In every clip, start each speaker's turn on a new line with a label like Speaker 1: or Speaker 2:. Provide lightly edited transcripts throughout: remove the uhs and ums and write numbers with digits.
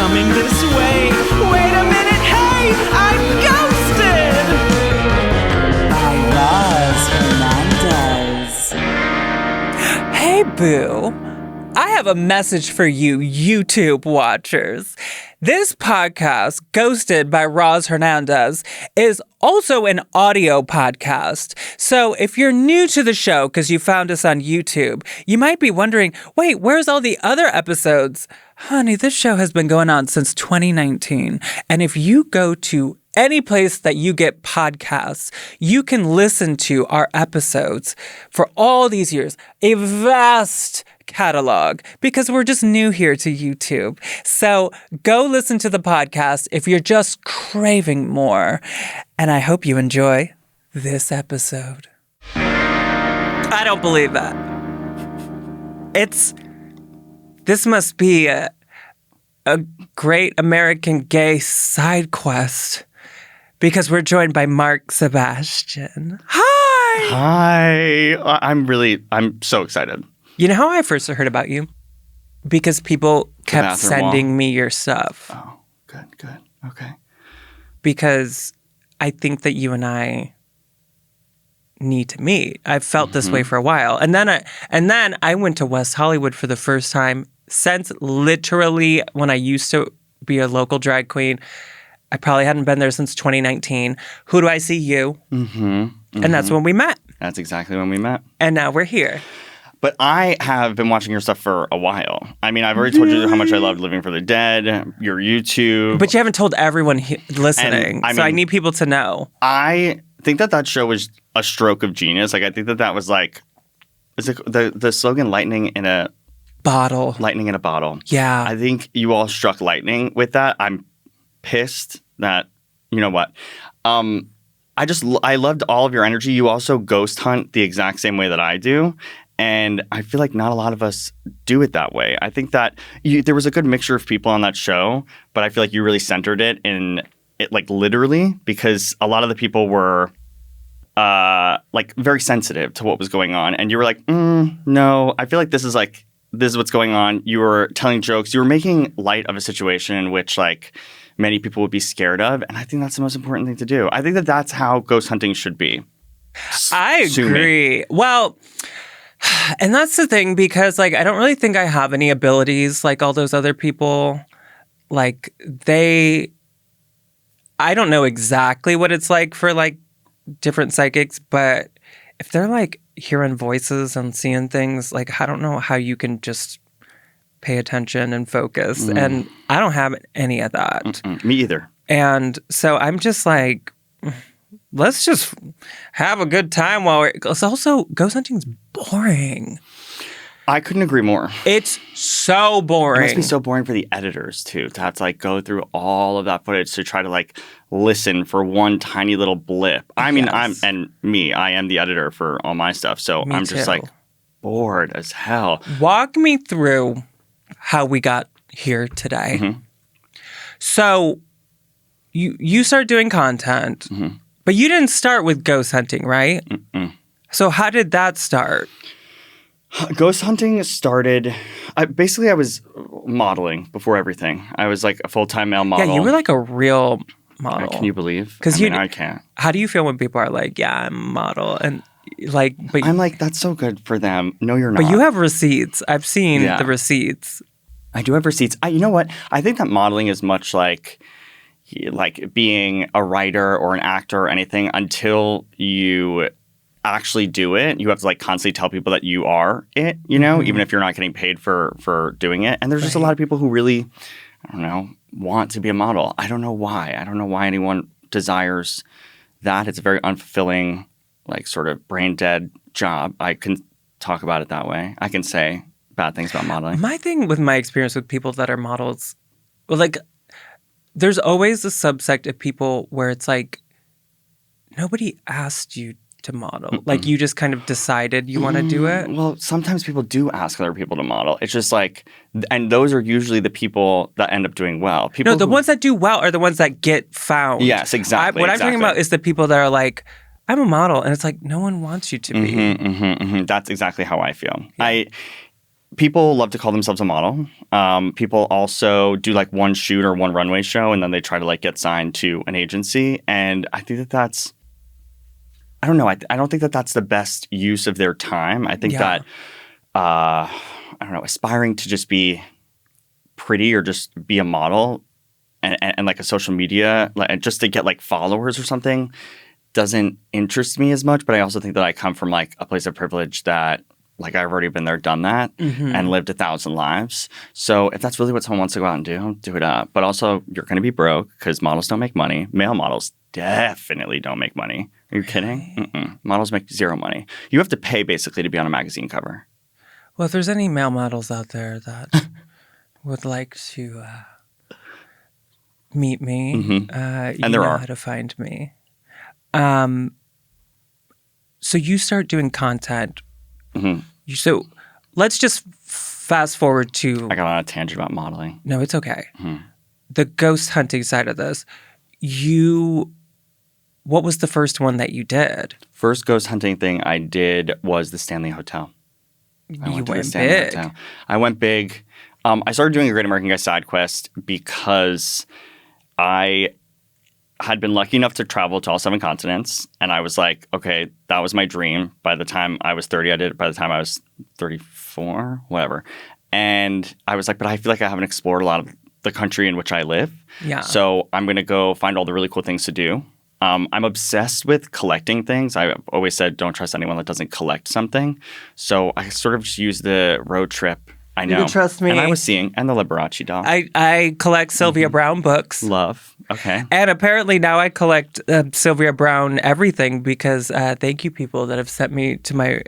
Speaker 1: coming this way. Wait a minute, hey, I'm ghosted!
Speaker 2: By Roz Hernandez. Hey, boo. I have a message for you, YouTube watchers. This podcast, Ghosted by Roz Hernandez, is also an audio podcast. So if you're new to the show because you found us on YouTube, you might be wondering, wait, where's all the other episodes? Honey, this show has been going on since 2019. And if you go to any place that you get podcasts, you can listen to our episodes for all these years. A vast catalog, because we're just new here to YouTube. So go listen to the podcast if you're just craving more. And I hope you enjoy this episode. I don't believe that. This must be a great American gay side quest, because we're joined by Marc Sebastian. Hi!
Speaker 3: Hi! I'm so excited.
Speaker 2: You know how I first heard about you? Because people kept sending me your stuff.
Speaker 3: Oh, good. Okay.
Speaker 2: Because I think that you and I need to meet. I've felt this way for a while. And then I went to West Hollywood for the first time since literally when I used to be a local drag queen. I probably hadn't been there since 2019. Who do I see? You. And that's when we met.
Speaker 3: That's exactly when we met.
Speaker 2: And now we're here.
Speaker 3: But I have been watching your stuff for a while. I mean, I've already told you how much I loved Living for the Dead, your YouTube.
Speaker 2: But you haven't told everyone listening. I need people to know.
Speaker 3: I think that show was a stroke of genius. Like, I think that was like, is it the slogan "Lightning in a
Speaker 2: bottle"?
Speaker 3: Lightning in a bottle.
Speaker 2: Yeah.
Speaker 3: I think you all struck lightning with that. I'm pissed that, you know what? I loved all of your energy. You also ghost hunt the exact same way that I do. And I feel like not a lot of us do it that way. I think that there was a good mixture of people on that show, but I feel like you really centered it in it, like, literally, because a lot of the people were like very sensitive to what was going on. And you were like, no, I feel like this is what's going on. You were telling jokes. You were making light of a situation in which, like, many people would be scared of. And I think that's the most important thing to do. I think that that's how ghost hunting should be.
Speaker 2: I agree. Well, and that's the thing, because, like, I don't really think I have any abilities like all those other people. Like, I don't know exactly what it's like for, like, different psychics, but if they're, like, hearing voices and seeing things, like, I don't know how you can just pay attention and focus. And I don't have any of that.
Speaker 3: Me either.
Speaker 2: And so I'm just like, let's just have a good time while it's also, ghost hunting's boring.
Speaker 3: I couldn't agree more.
Speaker 2: It's so boring.
Speaker 3: It must be so boring for the editors, too, to have to, like, go through all of that footage to try to, like, listen for one tiny little blip. I mean, I am the editor for all my stuff, so I'm just, like, bored as hell.
Speaker 2: Walk me through how we got here today. So you started doing content, but you didn't start with ghost hunting, right? So how did that start?
Speaker 3: Ghost hunting started, I was modeling before everything. I was like a full-time male model.
Speaker 2: Yeah, you were like a real model.
Speaker 3: Can you believe? I can't.
Speaker 2: How do you feel when people are like, yeah, I'm a model? And like, but
Speaker 3: I'm like, that's so good for them. No, you're not.
Speaker 2: But you have receipts. I've seen the receipts.
Speaker 3: I do have receipts. You know what? I think that modeling is much like being a writer or an actor or anything. Until you actually do it, you have to, like, constantly tell people that you are it, you know, even if you're not getting paid for doing it. And there's just a lot of people who really, I don't know, want to be a model. I don't know why. I don't know why anyone desires that. It's a very unfulfilling, like, sort of brain dead job. I can talk about it that way. I can say bad things about modeling.
Speaker 2: My thing with my experience with people that are models, well, like, there's always a subsect of people where it's like, nobody asked you to model. Like, you just kind of decided you want to do it?
Speaker 3: Well, sometimes people do ask other people to model. It's just like, and those are usually the people that end up doing well. People
Speaker 2: ones that do well are the ones that get found.
Speaker 3: Yes, exactly.
Speaker 2: What I'm talking about is the people that are like, I'm a model. And it's like, no one wants you to be.
Speaker 3: That's exactly how I feel. Yeah. people love to call themselves a model. People also do like one shoot or one runway show, and then they try to like get signed to an agency. And I think that that's, I don't know. I don't think that that's the best use of their time. I think that, I don't know, aspiring to just be pretty or just be a model and like a social media, like, just to get like followers or something doesn't interest me as much. But I also think that I come from like a place of privilege that like I've already been there, done that, and lived 1,000 lives. So if that's really what someone wants to go out and do it up. But also you're going to be broke because models don't make money. Male models definitely don't make money. Are you kidding? Mm-mm. Models make zero money. You have to pay basically to be on a magazine cover.
Speaker 2: Well, if there's any male models out there that would like to meet me, you
Speaker 3: and there
Speaker 2: know
Speaker 3: are.
Speaker 2: how to find me. So you start doing content. So let's just fast forward to...
Speaker 3: I got on a tangent about modeling.
Speaker 2: No, it's okay. The ghost hunting side of this. What was the first one that you did?
Speaker 3: First ghost hunting thing I did was the Stanley Hotel. I went to the Stanley Hotel. I went big. I started doing a Great American Guy side quest because I had been lucky enough to travel to all 7 continents. And I was like, okay, that was my dream. By the time I was 30, I did it. By the time I was 34, whatever. And I was like, but I feel like I haven't explored a lot of the country in which I live.
Speaker 2: Yeah.
Speaker 3: So I'm going to go find all the really cool things to do. I'm obsessed with collecting things. I've always said, don't trust anyone that doesn't collect something. So I sort of just used the road trip. I know.
Speaker 2: You can trust me.
Speaker 3: And I was seeing, and the Liberace doll.
Speaker 2: I collect Sylvia Browne books.
Speaker 3: Love. Okay.
Speaker 2: And apparently now I collect Sylvia Browne everything because thank you people that have sent me to my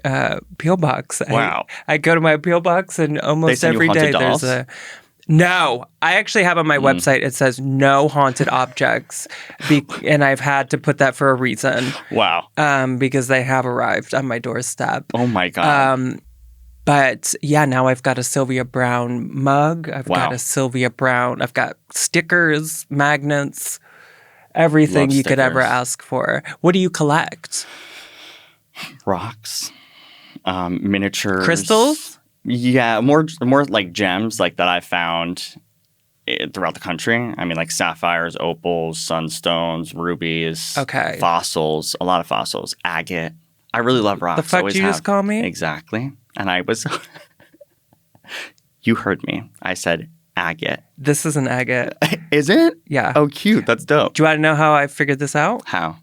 Speaker 2: P.O. box.
Speaker 3: Wow.
Speaker 2: I go to my P.O. box and almost
Speaker 3: send you
Speaker 2: every day
Speaker 3: haunted dolls?
Speaker 2: there's a... No, I actually have on my website, it says no haunted objects. And I've had to put that for a reason.
Speaker 3: Wow.
Speaker 2: Because they have arrived on my doorstep.
Speaker 3: Oh my God.
Speaker 2: But yeah, now I've got a Sylvia Browne mug. I've got a Sylvia Browne. I've got stickers, magnets, everything you could ever ask for. What do you collect?
Speaker 3: Rocks, miniatures.
Speaker 2: Crystals?
Speaker 3: Yeah, more like gems like that I found throughout the country. I mean, like sapphires, opals, sunstones, rubies.
Speaker 2: Okay.
Speaker 3: Fossils, a lot of fossils. Agate. I really love rocks.
Speaker 2: The fuck
Speaker 3: Always
Speaker 2: did you
Speaker 3: have.
Speaker 2: just call me?
Speaker 3: Exactly. And I was... You heard me. I said agate.
Speaker 2: This is an agate.
Speaker 3: Is it?
Speaker 2: Yeah.
Speaker 3: Oh, cute. That's dope.
Speaker 2: Do you want to know how I figured this out?
Speaker 3: How?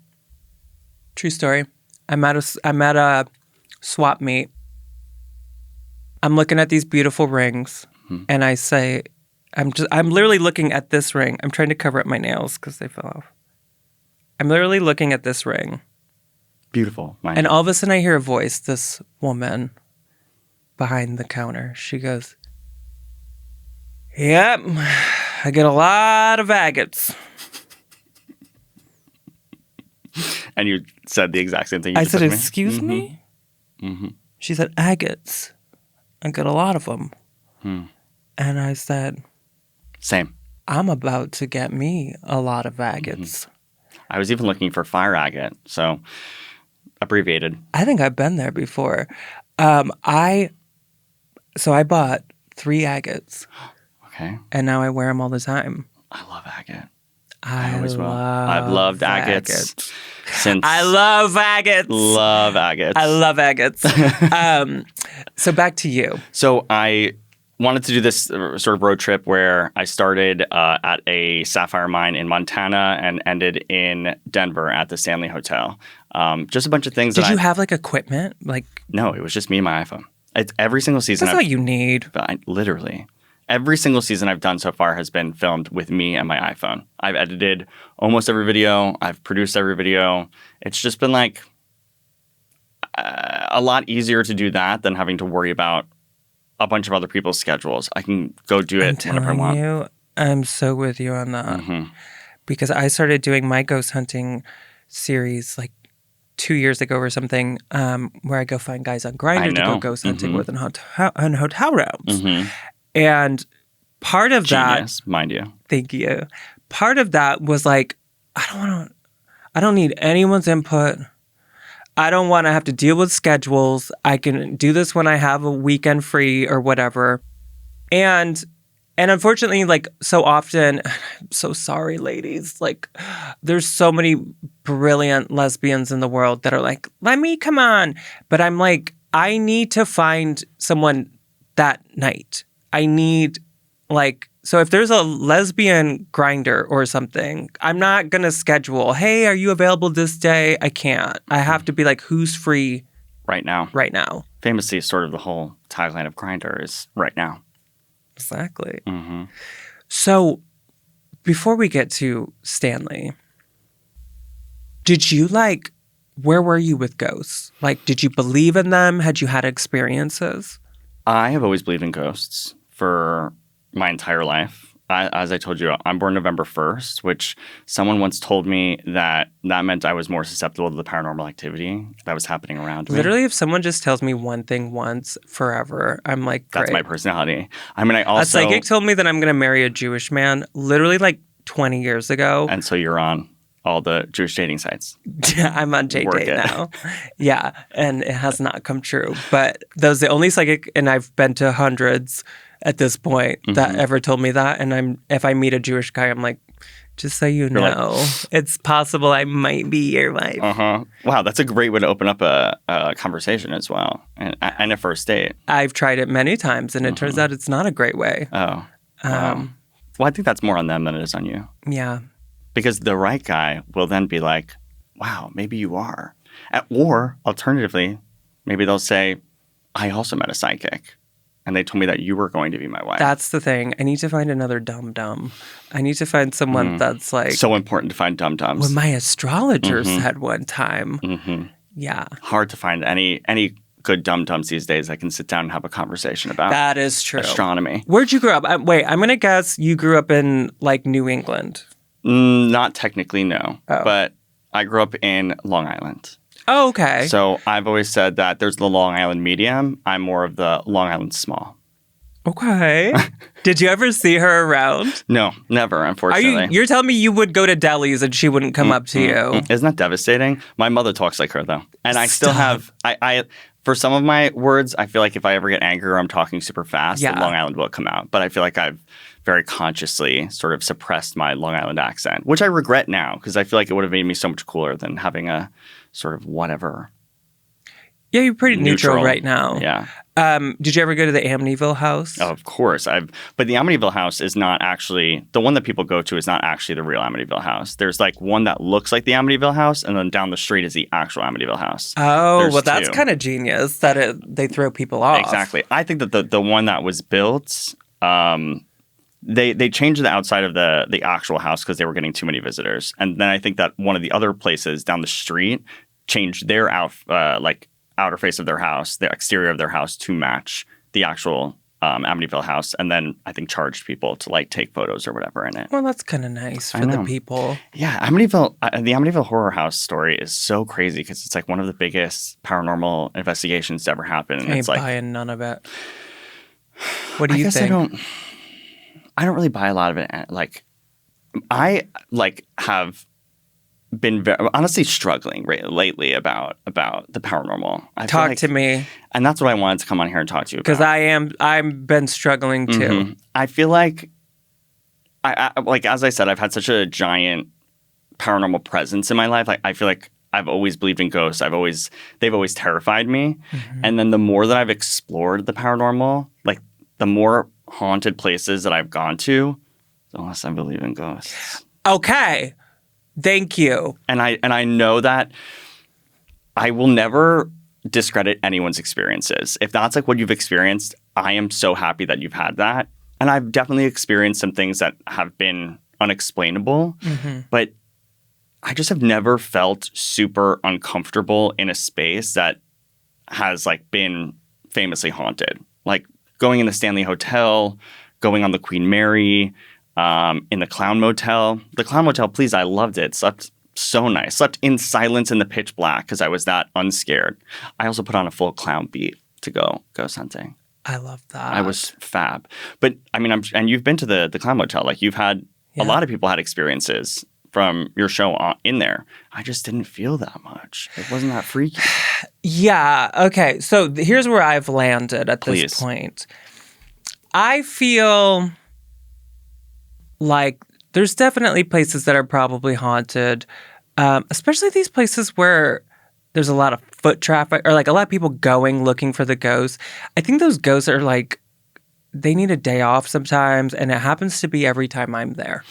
Speaker 2: True story. I'm at a swap meet. I'm looking at these beautiful rings, and I say, I'm literally looking at this ring. I'm trying to cover up my nails because they fell off. I'm literally looking at this ring.
Speaker 3: Beautiful.
Speaker 2: And all of a sudden I hear a voice, this woman behind the counter. She goes, yep, I get a lot of agates.
Speaker 3: And you said the exact same thing.
Speaker 2: I said, excuse me? She said, agates. I get a lot of them. And I said,
Speaker 3: same.
Speaker 2: I'm about to get me a lot of agates.
Speaker 3: I was even looking for fire agate, so abbreviated.
Speaker 2: I think I've been there before. I bought 3 agates.
Speaker 3: Okay.
Speaker 2: And now I wear them all the time.
Speaker 3: I love agate.
Speaker 2: I
Speaker 3: always will. I've loved agates since.
Speaker 2: I love agates.
Speaker 3: Love agates.
Speaker 2: I love agates. So back to you.
Speaker 3: So I wanted to do this sort of road trip where I started at a sapphire mine in Montana and ended in Denver at the Stanley Hotel. Just a bunch of things.
Speaker 2: Did you have like equipment? Like
Speaker 3: no, it was just me and my iPhone. It's every single season.
Speaker 2: That's all you need.
Speaker 3: Literally. Every single season I've done so far has been filmed with me and my iPhone. I've edited almost every video. I've produced every video. It's just been like a lot easier to do that than having to worry about a bunch of other people's schedules. I can go do it whenever I want.
Speaker 2: I'm so with you on that. Because I started doing my ghost hunting series like 2 years ago or something, where I go find guys on Grindr to go ghost hunting with in hotel rooms. And part of
Speaker 3: Genius, mind you.
Speaker 2: Thank you. Part of that was like, I don't need anyone's input. I don't want to have to deal with schedules. I can do this when I have a weekend free or whatever. And unfortunately, like, so often, I'm so sorry, ladies. Like, there's so many brilliant lesbians in the world that are like, let me come on. But I'm like, I need to find someone that night. I need, like, so if there's a lesbian grinder or something, I'm not going to schedule, hey, are you available this day? I can't. I have to be like, who's free
Speaker 3: Right now.
Speaker 2: right now?
Speaker 3: Famously, sort of the whole tagline of Grindr is right now.
Speaker 2: Exactly.
Speaker 3: Mm-hmm.
Speaker 2: So before we get to Stanley, did you where were you with ghosts? Like, did you believe in them? Had you had experiences?
Speaker 3: I have always believed in ghosts for my entire life. As I told you, I'm born November 1st, which someone once told me that meant I was more susceptible to the paranormal activity that was happening around me.
Speaker 2: Literally, if someone just tells me one thing once forever, I'm like, great.
Speaker 3: That's my personality. I mean, I also...
Speaker 2: A psychic told me that I'm going to marry a Jewish man literally like 20 years ago.
Speaker 3: And so you're on all the Jewish dating sites.
Speaker 2: I'm on J-Date now. Yeah, and it has not come true. But that was the only psychic, and I've been to hundreds at this point that ever told me that. And if I meet a Jewish guy, I'm like, just so you know, it's possible I might be your wife.
Speaker 3: Wow, that's a great way to open up a conversation as well, and a first date.
Speaker 2: I've tried it many times, and it turns out it's not a great way.
Speaker 3: Oh, wow. Well, I think that's more on them than it is on you.
Speaker 2: Yeah.
Speaker 3: Because the right guy will then be like, wow, maybe you are. Or alternatively, maybe they'll say, I also met a psychic. And they told me that you were going to be my wife.
Speaker 2: That's the thing. I need to find another dum-dum. I need to find someone that's like...
Speaker 3: So important to find dum-dums.
Speaker 2: What my astrologer said one time. Yeah.
Speaker 3: Hard to find any good dum-dums these days that can sit down and have a conversation about.
Speaker 2: That is true.
Speaker 3: Astronomy.
Speaker 2: Where'd you grow up? Wait, I'm going to guess you grew up in like New England.
Speaker 3: Not technically, no.
Speaker 2: Oh.
Speaker 3: But I grew up in Long Island.
Speaker 2: Oh, okay.
Speaker 3: So I've always said that there's the Long Island medium. I'm more of the Long Island small.
Speaker 2: Okay. Did you ever see her around?
Speaker 3: No, never, unfortunately.
Speaker 2: You're telling me you would go to delis and she wouldn't come up to you?
Speaker 3: Isn't that devastating? My mother talks like her, though. And I still have... I for some of my words, I feel like if I ever get angry or I'm talking super fast, the Long Island will come out. But I feel like I've very consciously sort of suppressed my Long Island accent, which I regret now because I feel like it would have made me so much cooler than having a sort of whatever.
Speaker 2: Yeah, you're pretty neutral right now.
Speaker 3: Yeah.
Speaker 2: Did you ever go to the Amityville house?
Speaker 3: Oh, of course. But the Amityville house is not actually, the one that people go to is not actually the real Amityville house. There's like one that looks like the Amityville house, and then down the street is the actual Amityville house.
Speaker 2: Oh, well, that's kind of genius that they throw people off.
Speaker 3: Exactly. I think that the one that was built, they changed the outside of the actual house because they were getting too many visitors. And then I think that one of the other places down the street changed their outer face of their house, the exterior of their house to match the actual Amityville house, and then I think charged people to like take photos or whatever in it.
Speaker 2: Well, that's kind of nice for the people.
Speaker 3: Yeah, Amityville, the Amityville Horror House story is so crazy because it's like one of the biggest paranormal investigations to ever happen. And
Speaker 2: I ain't
Speaker 3: it's like
Speaker 2: buying none of it. What do you think?
Speaker 3: I don't really buy a lot of it. Like, I have been honestly struggling lately about the paranormal.
Speaker 2: Talk to me.
Speaker 3: And that's what I wanted to come on here and talk to you about.
Speaker 2: Because I've been struggling too.
Speaker 3: I feel like, like as I said, I've had such a giant paranormal presence in my life. Like, I feel like I've always believed in ghosts. They've always terrified me. And then the more that I've explored the paranormal, like the more haunted places that I've gone to, the less I believe in ghosts.
Speaker 2: Okay. Thank you.
Speaker 3: And I know that I will never discredit anyone's experiences. If that's like what you've experienced, I am so happy that you've had that. And I've definitely experienced some things that have been unexplainable, but I just have never felt super uncomfortable in a space that has like been famously haunted. Like going in the Stanley Hotel, going on the Queen Mary, in the Clown Motel. The Clown Motel, please, I loved it. Slept so nice. Slept in silence in the pitch black because I was that unscared. I also put on a full clown beat to go ghost hunting.
Speaker 2: I love that.
Speaker 3: I was fab. But I mean, and you've been to the Clown Motel. Like you've had, a lot of people had experiences from your show in there. I just didn't feel that much. It wasn't that freaky.
Speaker 2: Yeah. Okay. So here's where I've landed at this point. I feel like there's definitely places that are probably haunted, especially these places where there's a lot of foot traffic or like a lot of people going looking for the ghosts. I think those ghosts are like, they need a day off sometimes, and it happens to be every time I'm there.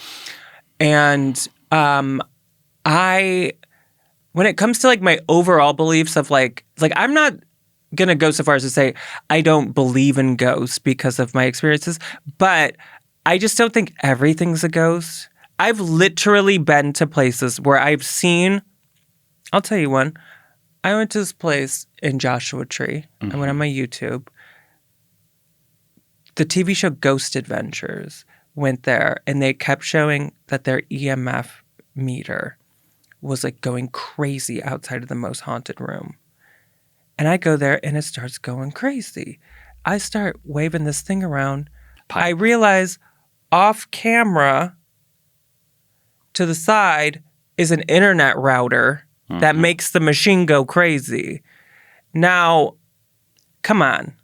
Speaker 2: And when it comes to like my overall beliefs of like I'm not gonna go so far as to say I don't believe in ghosts because of my experiences, but I just don't think everything's a ghost. I've literally been to places where I've seen, I'll tell you one. I went to this place in Joshua Tree. I went on my YouTube. The TV show Ghost Adventures went there, and they kept showing that their EMF meter was like going crazy outside of the most haunted room. And I go there, and it starts going crazy. I start waving this thing around. I realize off camera to the side is an internet router that makes the machine go crazy. Now, come on.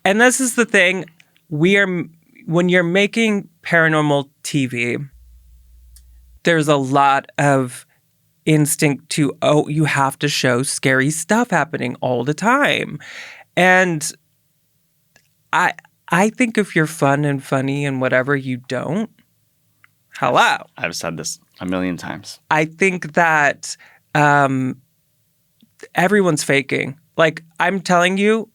Speaker 2: And this is the thing. When you're making paranormal TV, there's a lot of instinct to, you have to show scary stuff happening all the time. And I think if you're fun and funny and whatever, you don't. Hello.
Speaker 3: I've said this a million times.
Speaker 2: I think that everyone's faking. Like, I'm telling you,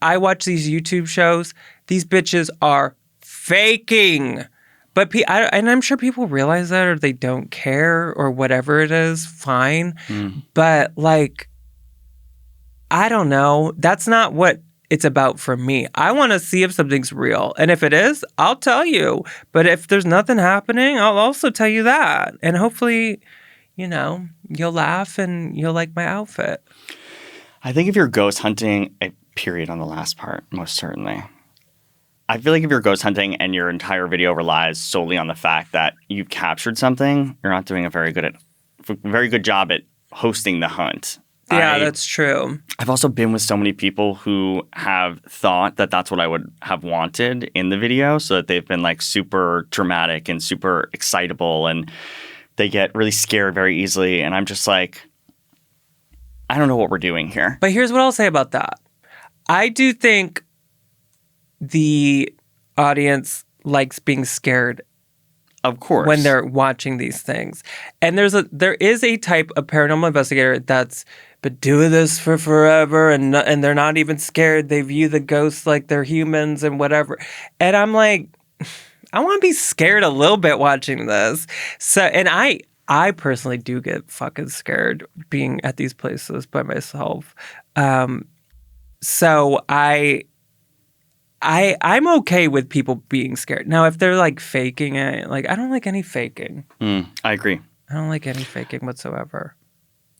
Speaker 2: I watch these YouTube shows. These bitches are faking. But and I'm sure people realize that, or they don't care, or whatever it is, fine. But, like, I don't know. That's not what it's about for me. I want to see if something's real. And if it is, I'll tell you. But if there's nothing happening, I'll also tell you that. And hopefully, you'll laugh and you'll like my outfit.
Speaker 3: I think if you're ghost hunting, a period on the last part, most certainly. I feel like if you're ghost hunting and your entire video relies solely on the fact that you've captured something, you're not doing a very good job at hosting the hunt.
Speaker 2: Yeah, that's true.
Speaker 3: I've also been with so many people who have thought that that's what I would have wanted in the video, so that they've been like super dramatic and super excitable, and they get really scared very easily. And I'm just like, I don't know what we're doing here.
Speaker 2: But here's what I'll say about that. I do think the audience likes being scared,
Speaker 3: of course,
Speaker 2: when they're watching these things. And there is a type of paranormal investigator that's been doing this for forever, and they're not even scared. They view the ghosts like they're humans and whatever. And I'm like, I want to be scared a little bit watching this. So, and I personally do get fucking scared being at these places by myself. So I'm okay with people being scared. Now, if they're like faking it, like I don't like any faking.
Speaker 3: I agree.
Speaker 2: I don't like any faking whatsoever.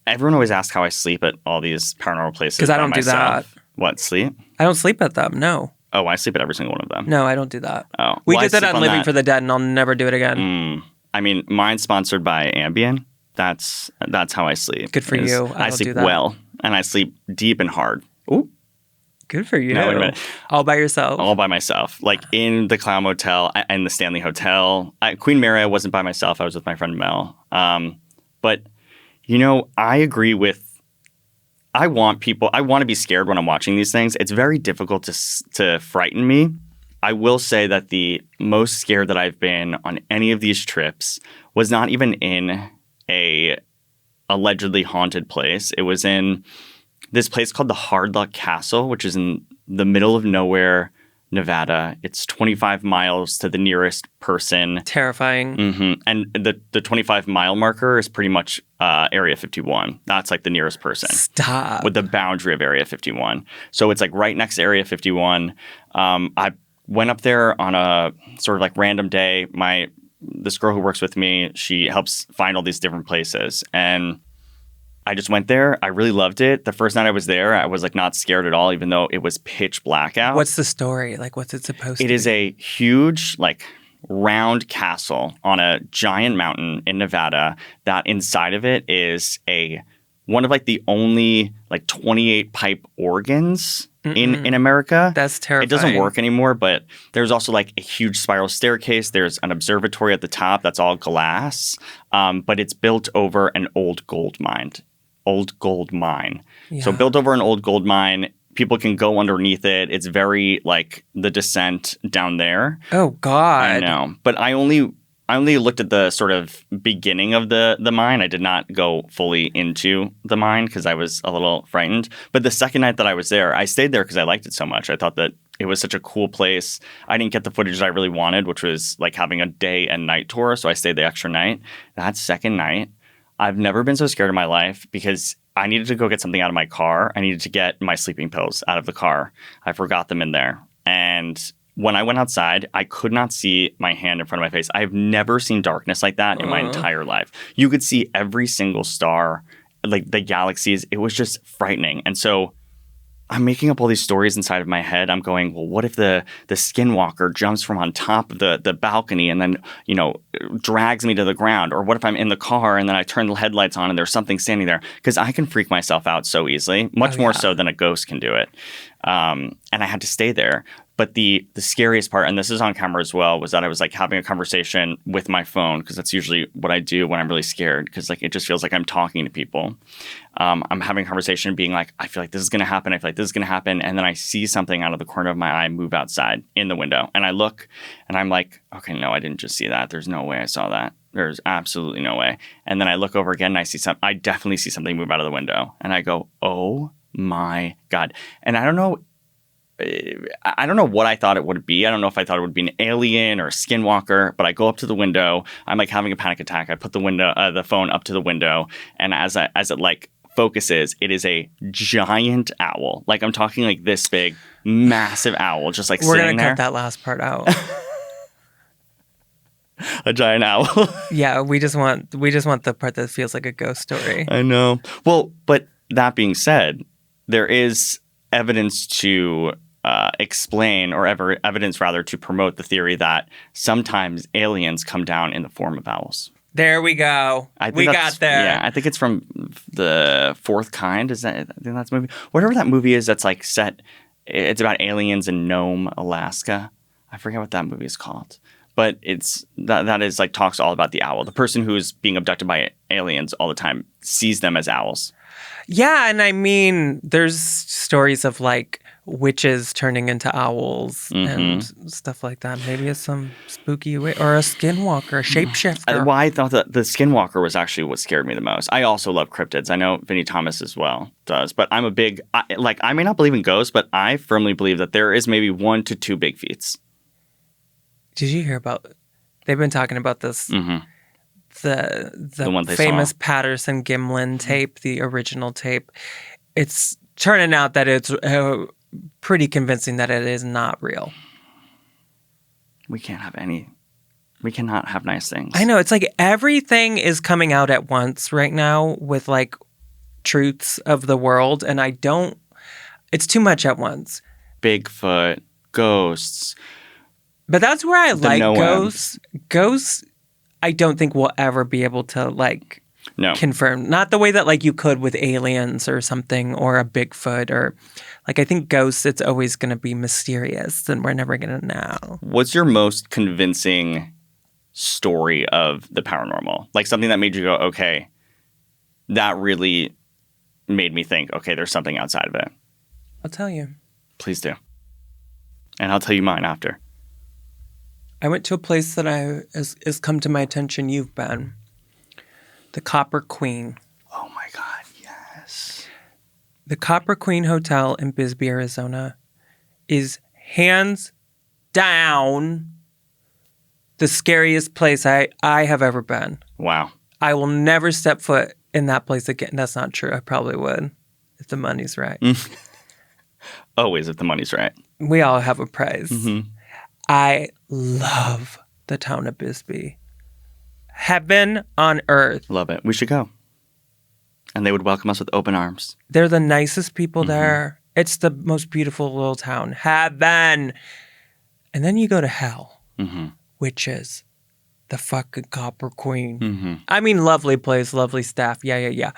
Speaker 3: Everyone always asks how I sleep at all these paranormal places.
Speaker 2: Because I don't do that.
Speaker 3: What, sleep?
Speaker 2: I don't sleep at them, no.
Speaker 3: Oh, I sleep at every single one of them.
Speaker 2: No, I don't do that.
Speaker 3: Oh.
Speaker 2: We did that on Living for the Dead, and I'll never do it again.
Speaker 3: I mean, mine's sponsored by Ambien. That's how I sleep.
Speaker 2: Good for you. I don't
Speaker 3: sleep
Speaker 2: do that.
Speaker 3: well, and I sleep deep and hard. Ooh.
Speaker 2: Good for you.
Speaker 3: No, wait a minute.
Speaker 2: All by yourself?
Speaker 3: All by myself. Like in the Clown Motel and the Stanley Hotel. Queen Mary, I wasn't by myself. I was with my friend Mel. But, I agree with, I want to be scared when I'm watching these things. It's very difficult to frighten me. I will say that the most scared that I've been on any of these trips was not even in a allegedly haunted place. It was in this place called the Hard Luck Castle, which is in the middle of nowhere, Nevada. It's 25 miles to the nearest person.
Speaker 2: Terrifying.
Speaker 3: And the 25-mile marker is pretty much Area 51. That's like the nearest person.
Speaker 2: Stop.
Speaker 3: With the boundary of Area 51. So it's like right next to Area 51. I went up there on a sort of like random day. This girl who works with me, she helps find all these different places. And I just went there. I really loved it. The first night I was there, I was like not scared at all, even though it was pitch black out.
Speaker 2: What's the story? Like, what's it supposed to be?
Speaker 3: It is a huge, like, round castle on a giant mountain in Nevada that inside of it is one of like the only like 28 pipe organs in America.
Speaker 2: That's terrifying.
Speaker 3: It doesn't work anymore, but there's also like a huge spiral staircase. There's an observatory at the top that's all glass, but it's built over an old gold mine.
Speaker 2: Yeah.
Speaker 3: So built over an old gold mine. People can go underneath it. It's very like the descent down there.
Speaker 2: Oh God.
Speaker 3: I know. But I only looked at the sort of beginning of the mine. I did not go fully into the mine because I was a little frightened. But the second night that I was there, I stayed there because I liked it so much. I thought that it was such a cool place. I didn't get the footage that I really wanted, which was like having a day and night tour. So I stayed the extra night. That second night, I've never been so scared in my life because I needed to go get something out of my car. I needed to get my sleeping pills out of the car. I forgot them in there. And when I went outside, I could not see my hand in front of my face. I've never seen darkness like that in my entire life. You could see every single star, like the galaxies. It was just frightening. And so I'm making up all these stories inside of my head. I'm going, well, what if the skinwalker jumps from on top of the balcony and then, drags me to the ground? Or what if I'm in the car and then I turn the headlights on and there's something standing there? Because I can freak myself out so easily, much more so than a ghost can do it. And I had to stay there. But the scariest part, and this is on camera as well, was that I was like having a conversation with my phone because that's usually what I do when I'm really scared because like it just feels like I'm talking to people. I'm having a conversation being like, I feel like this is going to happen. I feel like this is going to happen. And then I see something out of the corner of my eye move outside in the window. And I look and I'm like, okay, no, I didn't just see that. There's no way I saw that. There's absolutely no way. And then I look over again and I definitely see something move out of the window. And I go, oh my God. And I don't know what I thought it would be. I don't know if I thought it would be an alien or a skinwalker, but I go up to the window. I'm like having a panic attack. I put the phone up to the window, and as it like focuses, it is a giant owl. Like I'm talking like this big, massive owl, just like
Speaker 2: We're
Speaker 3: sitting there.
Speaker 2: gonna cut that last part out.
Speaker 3: A giant owl.
Speaker 2: Yeah, we just want the part that feels like a ghost story.
Speaker 3: I know. Well, but that being said, there is evidence to explain, or evidence rather, to promote the theory that sometimes aliens come down in the form of owls.
Speaker 2: There we go. We got there.
Speaker 3: Yeah, I think it's from The Fourth Kind. I think that's a movie. Whatever that movie is that's like set, it's about aliens in Nome, Alaska. I forget what that movie is called. But it's that is like talks all about the owl. The person who is being abducted by aliens all the time sees them as owls.
Speaker 2: Yeah, and I mean, there's stories of like witches turning into owls and stuff like that. Maybe it's some spooky way, or a skinwalker, a shapeshifter.
Speaker 3: Well, I thought that the skinwalker was actually what scared me the most. I also love cryptids. I know Vinnie Thomas as well does, but I'm a big I may not believe in ghosts, but I firmly believe that there is maybe 1 to 2 big feats.
Speaker 2: Did you hear about? They've been talking about this. The
Speaker 3: one they
Speaker 2: famous
Speaker 3: saw.
Speaker 2: Patterson Gimlin tape, the original tape. It's turning out that it's pretty convincing that it is not real.
Speaker 3: We cannot have nice things.
Speaker 2: I know. It's like everything is coming out at once right now with like truths of the world. And it's too much at once.
Speaker 3: Bigfoot, ghosts.
Speaker 2: But that's where I like
Speaker 3: no
Speaker 2: ghosts. Ghosts, I don't think we'll ever be able to like confirm. Not the way that like you could with aliens or something, or a Bigfoot, or like I think ghosts, it's always going to be mysterious and we're never going to know.
Speaker 3: What's your most convincing story of the paranormal? Like something that made you go, okay, that really made me think, okay, there's something outside of it.
Speaker 2: I'll tell you.
Speaker 3: Please do. And I'll tell you mine after.
Speaker 2: I went to a place that has come to my attention. You've been. The Copper Queen.
Speaker 3: Oh my God, yes.
Speaker 2: The Copper Queen Hotel in Bisbee, Arizona is hands down the scariest place I have ever been.
Speaker 3: Wow.
Speaker 2: I will never step foot in that place again. That's not true. I probably would if the money's right.
Speaker 3: Always if the money's right.
Speaker 2: We all have a price.
Speaker 3: Mm-hmm.
Speaker 2: I love the town of Bisbee. Heaven on earth.
Speaker 3: Love it. We should go. And they would welcome us with open arms.
Speaker 2: They're the nicest people there. It's the most beautiful little town. Heaven. And then you go to hell, witches. The fucking Copper Queen.
Speaker 3: Mm-hmm.
Speaker 2: I mean, lovely place, lovely staff. Yeah.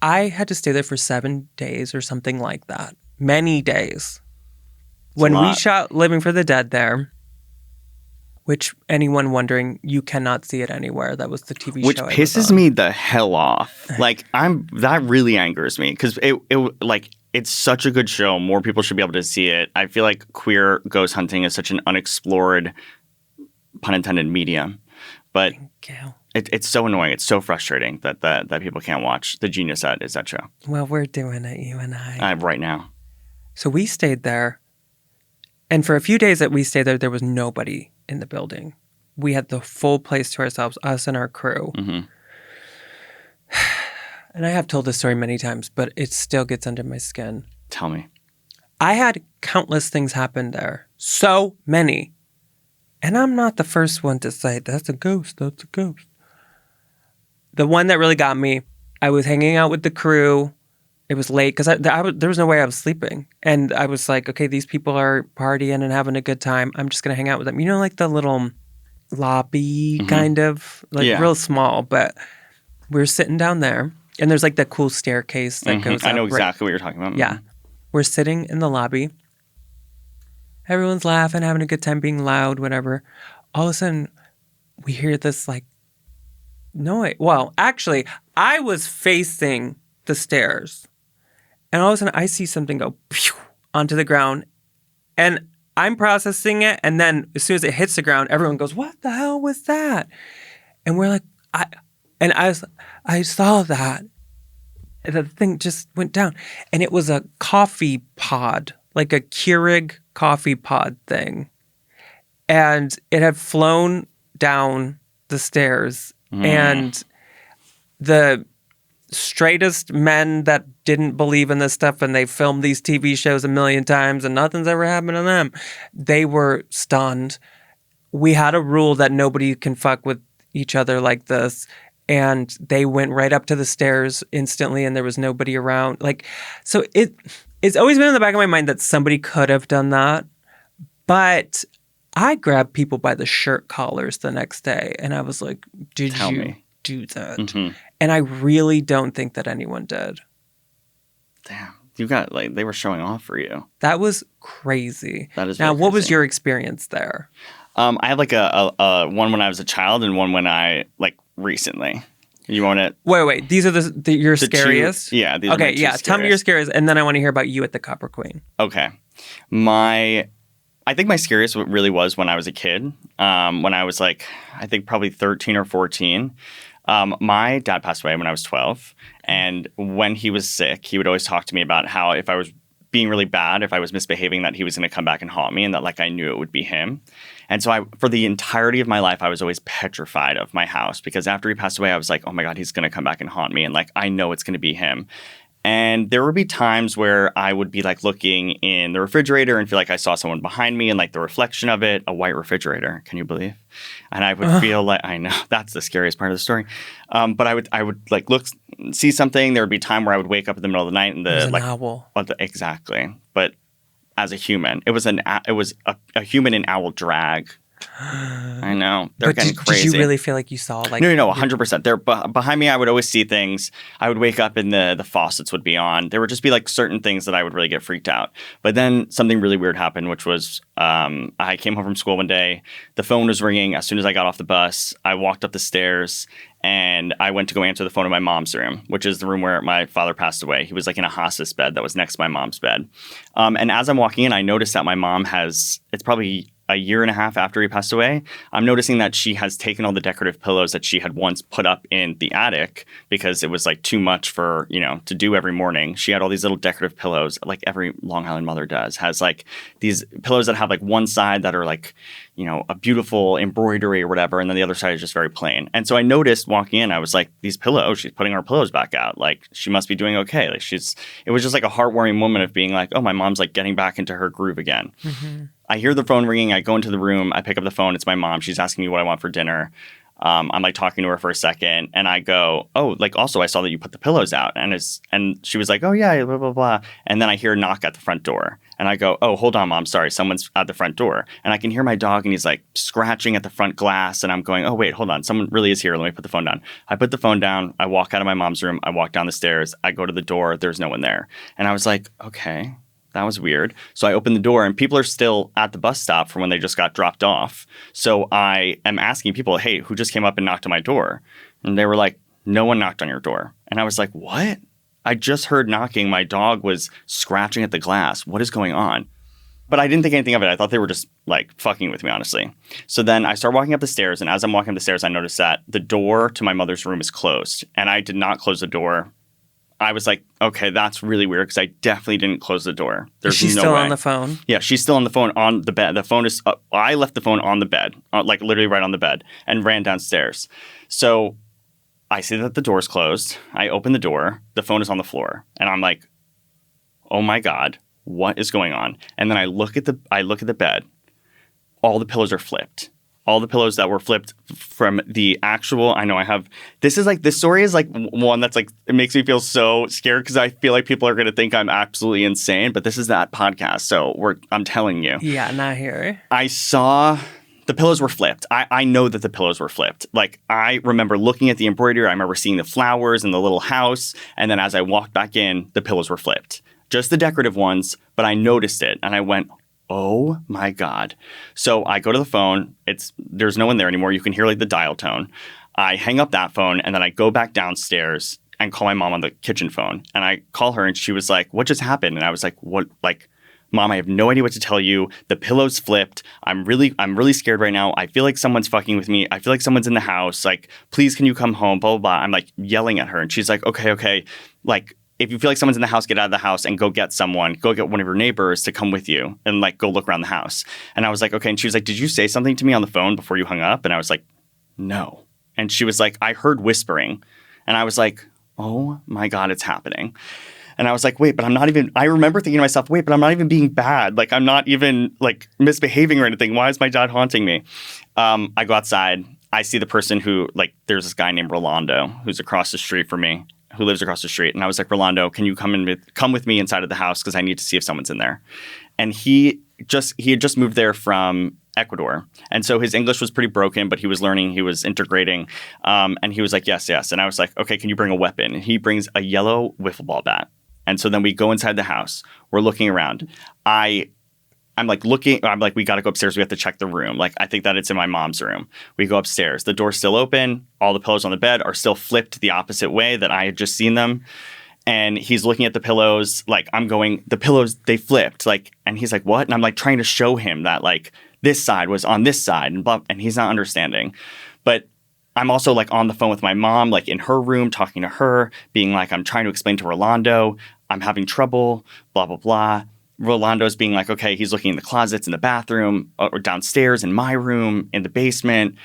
Speaker 2: I had to stay there for 7 days or something like that. Many days. When we shot Living for the Dead there, which anyone wondering, you cannot see it anywhere. That was the TV
Speaker 3: which
Speaker 2: show.
Speaker 3: Which pisses me the hell off. Like, that really angers me because it's such a good show. More people should be able to see it. I feel like queer ghost hunting is such an unexplored, pun intended, medium. But it's so annoying. It's so frustrating that people can't watch The Genius Ed is that show.
Speaker 2: Well, we're doing it, you and I.
Speaker 3: Right now.
Speaker 2: So we stayed there. And for a few days that we stayed there was nobody in the building. We had the full place to ourselves, us and our crew.
Speaker 3: Mm-hmm.
Speaker 2: And I have told this story many times, but it still gets under my skin.
Speaker 3: Tell me.
Speaker 2: I had countless things happen there. So many. And I'm not the first one to say, that's a ghost, that's a ghost. The one that really got me, I was hanging out with the crew. It was late because there was no way I was sleeping. And I was like, okay, these people are partying and having a good time. I'm just going to hang out with them. You know, like the little lobby kind of, real small. But we were sitting down there. And there's like that cool staircase that goes up.
Speaker 3: I know exactly what you're talking about.
Speaker 2: Yeah. We're sitting in the lobby. Everyone's laughing, having a good time, being loud, whatever. All of a sudden, we hear this like noise. Well, actually, I was facing the stairs. And all of a sudden, I see something go pew onto the ground. And I'm processing it. And then as soon as it hits the ground, everyone goes, what the hell was that? And we're like, I saw that. And the thing just went down. And it was a coffee pod, like a Keurig coffee pod thing. And it had flown down the stairs. And the straightest men that didn't believe in this stuff and they filmed these TV shows a million times and nothing's ever happened to them, they were stunned. We had a rule that nobody can fuck with each other like this. And they went right up to the stairs instantly and there was nobody around. So it's always been in the back of my mind that somebody could have done that. But I grabbed people by the shirt collars the next day and I was like, did you do that? Mm-hmm. And I really don't think that anyone did.
Speaker 3: Damn. You got, they were showing off for you.
Speaker 2: That was crazy.
Speaker 3: That is
Speaker 2: Now,
Speaker 3: really
Speaker 2: what
Speaker 3: crazy.
Speaker 2: was your experience there?
Speaker 3: I had a one when I was a child and one when I, recently. You want to...
Speaker 2: Wait. These are your scariest?
Speaker 3: These are my two scariest.
Speaker 2: Tell me your scariest, and then I want to hear about you at the Copper Queen.
Speaker 3: Okay. I think my scariest really was when I was a kid. When I was I think probably 13 or 14. My dad passed away when I was 12. And when he was sick, he would always talk to me about how if I was being really bad, if I was misbehaving, that he was going to come back and haunt me and that I knew it would be him. And so for the entirety of my life, I was always petrified of my house because after he passed away, I was like, oh my God, he's going to come back and haunt me. And I know it's going to be him. And there would be times where I would be looking in the refrigerator and feel like I saw someone behind me and the reflection of it, a white refrigerator. Can you believe? And I would feel I know that's the scariest part of the story. But I would look, see something. There would be time where I would wake up in the middle of the night and
Speaker 2: it was an owl.
Speaker 3: Exactly. But as a human, it was a human and owl drag. I know. They're getting crazy.
Speaker 2: Did you really feel like you saw
Speaker 3: No, 100%. They're behind me. I would always see things. I would wake up and the faucets would be on. There would just be certain things that I would really get freaked out. But then something really weird happened, which was I came home from school one day. The phone was ringing as soon as I got off the bus. I walked up the stairs and I went to go answer the phone in my mom's room, which is the room where my father passed away. He was in a hospice bed that was next to my mom's bed. And as I'm walking in, I noticed that my mom it's probably a year and a half after he passed away, I'm noticing that she has taken all the decorative pillows that she had once put up in the attic because it was too much for, to do every morning. She had all these little decorative pillows, like every Long Island mother does, has these pillows that have one side that are a beautiful embroidery or whatever. And then the other side is just very plain. And so I noticed walking in, I was like, these pillows, she's putting our pillows back out. She must be doing okay. It was just a heartwarming moment of being oh, my mom's getting back into her groove again. Mm-hmm. I hear the phone ringing. I go into the room. I pick up the phone. It's my mom. She's asking me what I want for dinner. I'm like talking to her for a second, and I go, oh, like also I saw that you put the pillows out, and she was like, oh yeah, blah blah blah, and then I hear a knock at the front door, and I go, oh, hold on, Mom, sorry, someone's at the front door, and I can hear my dog, and he's like scratching at the front glass, and I'm going, oh wait, hold on, someone really is here. Let me put the phone down. I put the phone down. I walk out of my mom's room. I walk down the stairs. I go to the door. There's no one there, and I was like, okay. That was weird. So I open the door and people are still at the bus stop from when they just got dropped off. So I am asking people, hey, who just came up and knocked on my door? And they were like, no one knocked on your door. And I was like, what? I just heard knocking. My dog was scratching at the glass. What is going on? But I didn't think anything of it. I thought they were just like fucking with me, honestly. So then I start walking up the stairs. And as I'm walking up the stairs, I noticed that the door to my mother's room is closed. And I did not close the door. I was like, okay, that's really weird because I definitely didn't close the door. There's
Speaker 2: She's
Speaker 3: no
Speaker 2: still
Speaker 3: way.
Speaker 2: on the phone?
Speaker 3: Yeah, she's still on the phone on the bed. The phone is I left the phone on the bed, like literally right on the bed, and ran downstairs. So I see that the door's closed. I open the door. The phone is on the floor. And I'm like, oh my God, what is going on? And then I look at the bed. All the pillows are flipped. All the pillows that were flipped from the actual, I know I have, this story is like one that's like, it makes me feel so scared because I feel like people are going to think I'm absolutely insane, but this is that podcast. So I'm telling you.
Speaker 2: Yeah, not here.
Speaker 3: I saw the pillows were flipped. I know that the pillows were flipped. Like I remember looking at the embroidery. I remember seeing the flowers and the little house. And then as I walked back in, the pillows were flipped. Just the decorative ones, but I noticed it and I went, oh my God. So I go to the phone. There's no one there anymore. You can hear like the dial tone. I hang up that phone and then I go back downstairs and call my mom on the kitchen phone. And I call her and she was like, what just happened? And I was like, what? Like, Mom, I have no idea what to tell you. The pillow's flipped. I'm really scared right now. I feel like someone's fucking with me. I feel like someone's in the house. Like, please, can you come home? Blah, blah, blah. I'm like yelling at her and she's like, okay. Like, if you feel like someone's in the house, get out of the house and go get one of your neighbors to come with you and like go look around the house. And I was like, okay. And she was like, did you say something to me on the phone before you hung up? And I was like, no. And she was like, I heard whispering. And I was like, oh my God, it's happening. And I was like, wait, but I remember thinking to myself, wait, but I'm not even being bad. Like, I'm not even like misbehaving or anything. Why is my dad haunting me? I go outside. I see the person who, like, there's this guy named Rolando who's across the street from me, who lives across the street. And I was like, Rolando, can you come with me inside of the house? Because I need to see if someone's in there. And he had just moved there from Ecuador. And so his English was pretty broken, but he was learning, he was integrating. And he was like, yes. And I was like, okay, can you bring a weapon? And he brings a yellow wiffle ball bat. And so then we go inside the house. We're looking around. I'm like, we got to go upstairs. We have to check the room. Like, I think that it's in my mom's room. We go upstairs. The door's still open. All the pillows on the bed are still flipped the opposite way that I had just seen them. And he's looking at the pillows. Like, I'm going, the pillows, they flipped. Like, and he's like, what? And I'm like trying to show him that like this side was on this side and he's not understanding. But I'm also like on the phone with my mom, like in her room, talking to her, being like, I'm trying to explain to Rolando, I'm having trouble, blah, blah, blah. Rolando's being like, okay, he's looking in the closets in the bathroom or downstairs in my room, in the basement.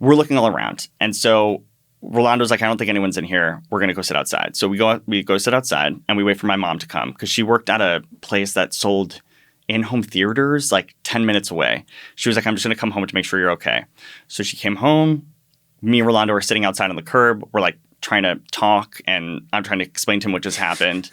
Speaker 3: We're looking all around. And so Rolando's like, I don't think anyone's in here. We're going to go sit outside. So we go sit outside and we wait for my mom to come because she worked at a place that sold in-home theaters like 10 minutes away. She was like, I'm just going to come home to make sure you're okay. So she came home. Me and Rolando are sitting outside on the curb. We're like trying to talk and I'm trying to explain to him what just happened.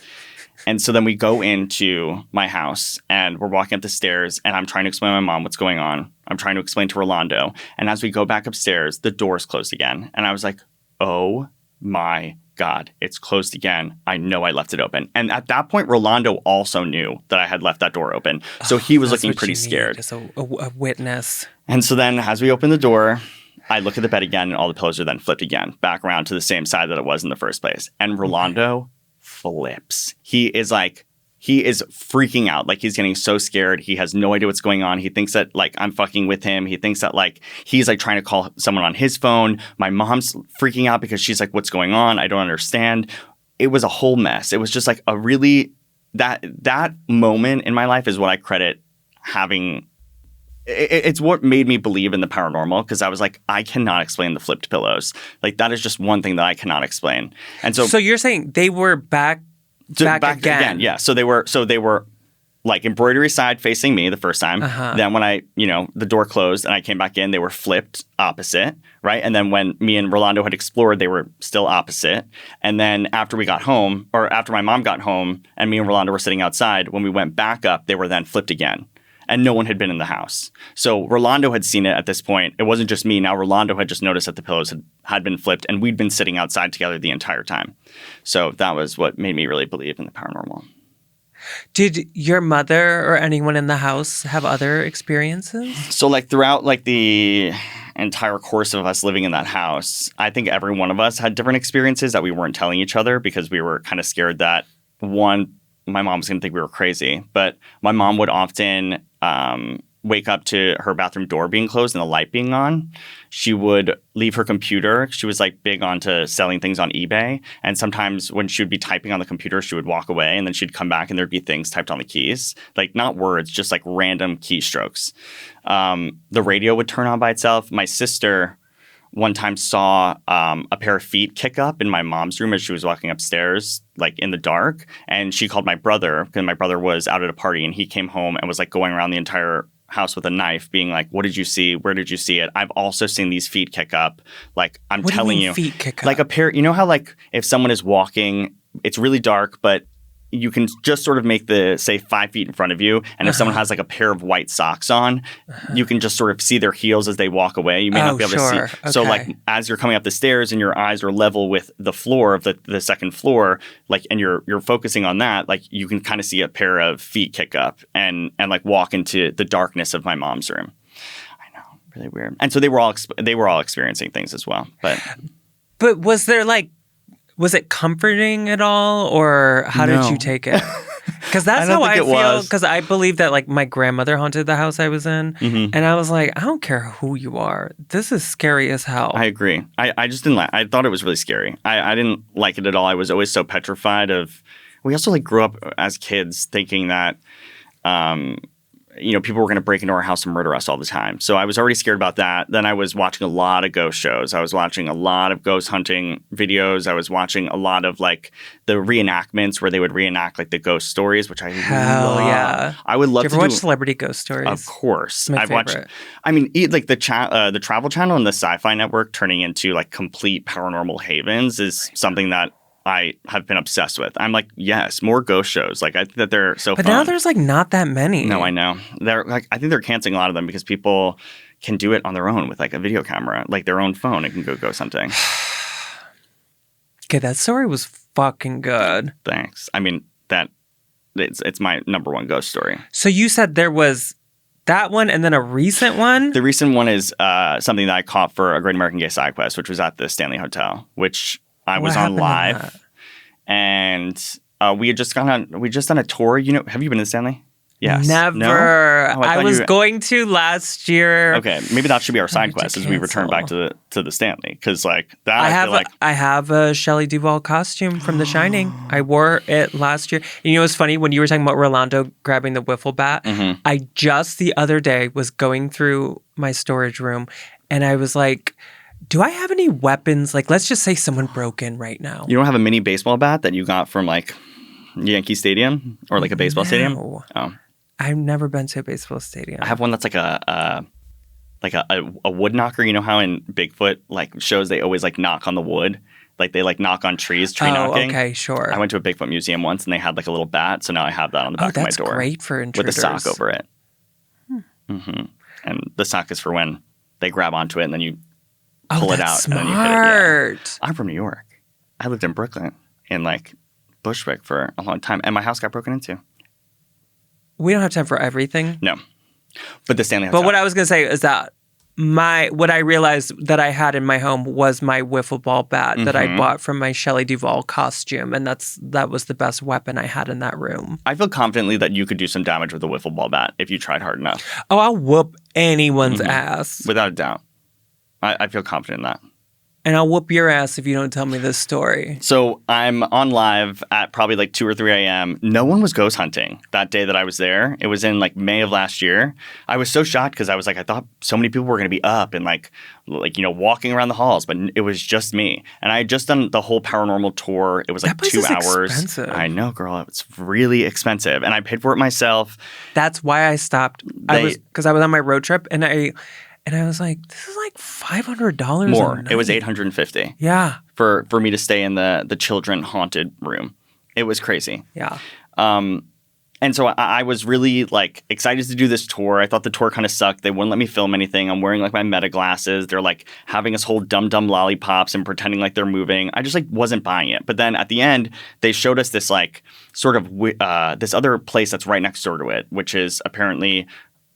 Speaker 3: And so then we go into my house and we're walking up the stairs and I'm trying to explain to my mom what's going on. I'm trying to explain to Rolando. And as we go back upstairs, the door's closed again. And I was like, oh my God, it's closed again. I know I left it open. And at that point, Rolando also knew that I had left that door open. So he was looking pretty scared.
Speaker 2: Just a witness.
Speaker 3: And so then as we open the door, I look at the bed again and all the pillows are then flipped again, back around to the same side that it was in the first place. And Rolando flips. He is freaking out. Like, he's getting so scared. He has no idea what's going on. He thinks that like I'm fucking with him. He thinks that like he's like trying to call someone on his phone. My mom's freaking out because she's like, what's going on? I don't understand. It was a whole mess. It was just like a really, that moment in my life is what I credit having. It's what made me believe in the paranormal because I was like, I cannot explain the flipped pillows. Like, that is just one thing that I cannot explain. And so
Speaker 2: you're saying they were back again?
Speaker 3: Yeah. So they were like embroidery side facing me the first time. Then when the door closed and I came back in, they were flipped opposite, right? And then when me and Rolando had explored, they were still opposite. And then after we got home, or after my mom got home and me and Rolando were sitting outside, when we went back up, they were then flipped again. And no one had been in the house. So Rolando had seen it at this point. It wasn't just me. Now Rolando had just noticed that the pillows had been flipped and we'd been sitting outside together the entire time. So that was what made me really believe in the paranormal.
Speaker 2: Did your mother or anyone in the house have other experiences?
Speaker 3: So like throughout like the entire course of us living in that house, I think every one of us had different experiences that we weren't telling each other because we were kind of scared that one, my mom was going to think we were crazy. But my mom would often wake up to her bathroom door being closed and the light being on. She would leave her computer. She was like big onto selling things on eBay. And sometimes when she would be typing on the computer, she would walk away and then she'd come back and there'd be things typed on the keys. Like not words, just like random keystrokes. The radio would turn on by itself. My sister one time saw a pair of feet kick up in my mom's room as she was walking upstairs, like in the dark. And she called my brother because my brother was out at a party and he came home and was like going around the entire house with a knife being like, what did you see? Where did you see it? I've also seen these feet kick up. Like I'm
Speaker 2: what
Speaker 3: telling
Speaker 2: do
Speaker 3: you,
Speaker 2: feet kick
Speaker 3: like
Speaker 2: up?
Speaker 3: a pair, you know how like if someone is walking, it's really dark, but you can just sort of make the, say, 5 feet in front of you. And if someone has like a pair of white socks on, you can just sort of see their heels as they walk away. You may not be able to see.
Speaker 2: Okay.
Speaker 3: So like as you're coming up the stairs and your eyes are level with the floor of the second floor, like, and you're focusing on that, like you can kind of see a pair of feet kick up and like walk into the darkness of my mom's room. I know, really weird. And so they were all experiencing things as well.
Speaker 2: But was there like, was it comforting at all, or how did you take it? Because that's how I feel. Because I believe that like my grandmother haunted the house I was in, and I was like, I don't care who you are. This is scary as hell.
Speaker 3: I agree. I just didn't like. I thought it was really scary. I didn't like it at all. I was always so petrified of. We also like grew up as kids thinking that. People were going to break into our house and murder us all the time. So I was already scared about that. Then I was watching a lot of ghost shows. I was watching a lot of ghost hunting videos. I was watching a lot of like the reenactments where they would reenact like the ghost stories, which I love.
Speaker 2: Yeah.
Speaker 3: I would love
Speaker 2: to do. Did you ever watch Celebrity Ghost Stories?
Speaker 3: Of course.
Speaker 2: I've
Speaker 3: watched. I mean, like the Travel Channel and the Sci-Fi Network turning into like complete paranormal havens is something that I have been obsessed with. I'm like, yes, more ghost shows. Like I think that they're so fun.
Speaker 2: But now there's like not that many.
Speaker 3: No, I know. They're like, I think they're canceling a lot of them because people can do it on their own with like a video camera, like their own phone, and can go ghost hunting.
Speaker 2: Okay, that story was fucking good.
Speaker 3: Thanks. I mean, it's my number one ghost story.
Speaker 2: So you said there was that one and then a recent one?
Speaker 3: The recent one is something that I caught for a Great American Gay Side Quest, which was at the Stanley Hotel, which I was on live, and we had just done a tour. Have you been to Stanley? Yes.
Speaker 2: Never.
Speaker 3: No? Oh,
Speaker 2: I was going to last year.
Speaker 3: Okay, maybe that should be our side quest as we return back to the Stanley, because like that.
Speaker 2: I have a Shelley Duvall costume from The Shining. I wore it last year. And it's funny when you were talking about Rolando grabbing the wiffle bat.
Speaker 3: Mm-hmm.
Speaker 2: I just the other day was going through my storage room, and I was like, do I have any weapons? Like, let's just say someone broke in right now.
Speaker 3: You don't have a mini baseball bat that you got from like Yankee Stadium or like a baseball stadium? Oh,
Speaker 2: I've never been to a baseball stadium.
Speaker 3: I have one that's like a wood knocker. You know how in Bigfoot like shows they always like knock on the wood, like they like knock on trees, tree knocking.
Speaker 2: Okay, sure.
Speaker 3: I went to a Bigfoot museum once and they had like a little bat, so now I have that on the back of my door.
Speaker 2: That's great for intruders.
Speaker 3: With a sock over it. Mm-hmm. And the sock is for when they grab onto it and then you pull it out
Speaker 2: smart.
Speaker 3: And then you hit it. Yeah. I'm from New York. I lived in Brooklyn in like Bushwick for a long time, and my house got broken into.
Speaker 2: We don't have time for everything.
Speaker 3: No, but the Stanley Hotel.
Speaker 2: But what I was going to say is that what I realized that I had in my home was my wiffle ball bat that I bought from my Shelley Duvall costume, and that was the best weapon I had in that room.
Speaker 3: I feel confidently that you could do some damage with a wiffle ball bat if you tried hard enough.
Speaker 2: Oh, I'll whoop anyone's ass
Speaker 3: without a doubt. I feel confident in that.
Speaker 2: And I'll whoop your ass if you don't tell me this story.
Speaker 3: So I'm on live at probably like 2 or 3 a.m. No one was ghost hunting that day that I was there. It was in like May of last year. I was so shocked because I was like, I thought so many people were going to be up and like walking around the halls, but it was just me. And I had just done the whole paranormal tour. It was like 2 hours.
Speaker 2: Expensive.
Speaker 3: I know, girl. It's really expensive, and I paid for it myself.
Speaker 2: That's why I stopped. Because I was on my road trip, and I was like, this is like $500
Speaker 3: more. It was $850.
Speaker 2: Yeah.
Speaker 3: For me to stay in the children haunted room. It was crazy.
Speaker 2: Yeah.
Speaker 3: And so I was really like excited to do this tour. I thought the tour kind of sucked. They wouldn't let me film anything. I'm wearing like my meta glasses. They're like having us hold dumb lollipops and pretending like they're moving. I just like wasn't buying it. But then at the end, they showed us this like sort of this other place that's right next door to it, which is apparently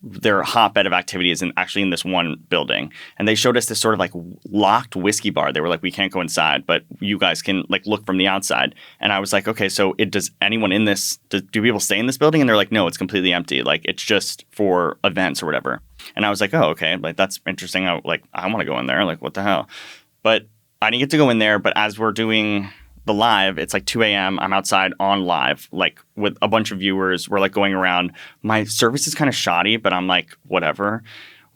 Speaker 3: their hotbed of activities and actually in this one building. And they showed us this sort of like locked whiskey bar. They were like, we can't go inside, but you guys can like look from the outside. And I was like, okay, so does anyone in this, do people stay in this building? And they're like, no, it's completely empty. Like it's just for events or whatever. And I was like, oh, okay, like that's interesting. I want to go in there. Like what the hell? But I didn't get to go in there. But as we're doing the live, it's like 2 a.m. I'm outside on live, like with a bunch of viewers. We're like going around. My service is kind of shoddy, but I'm like, whatever.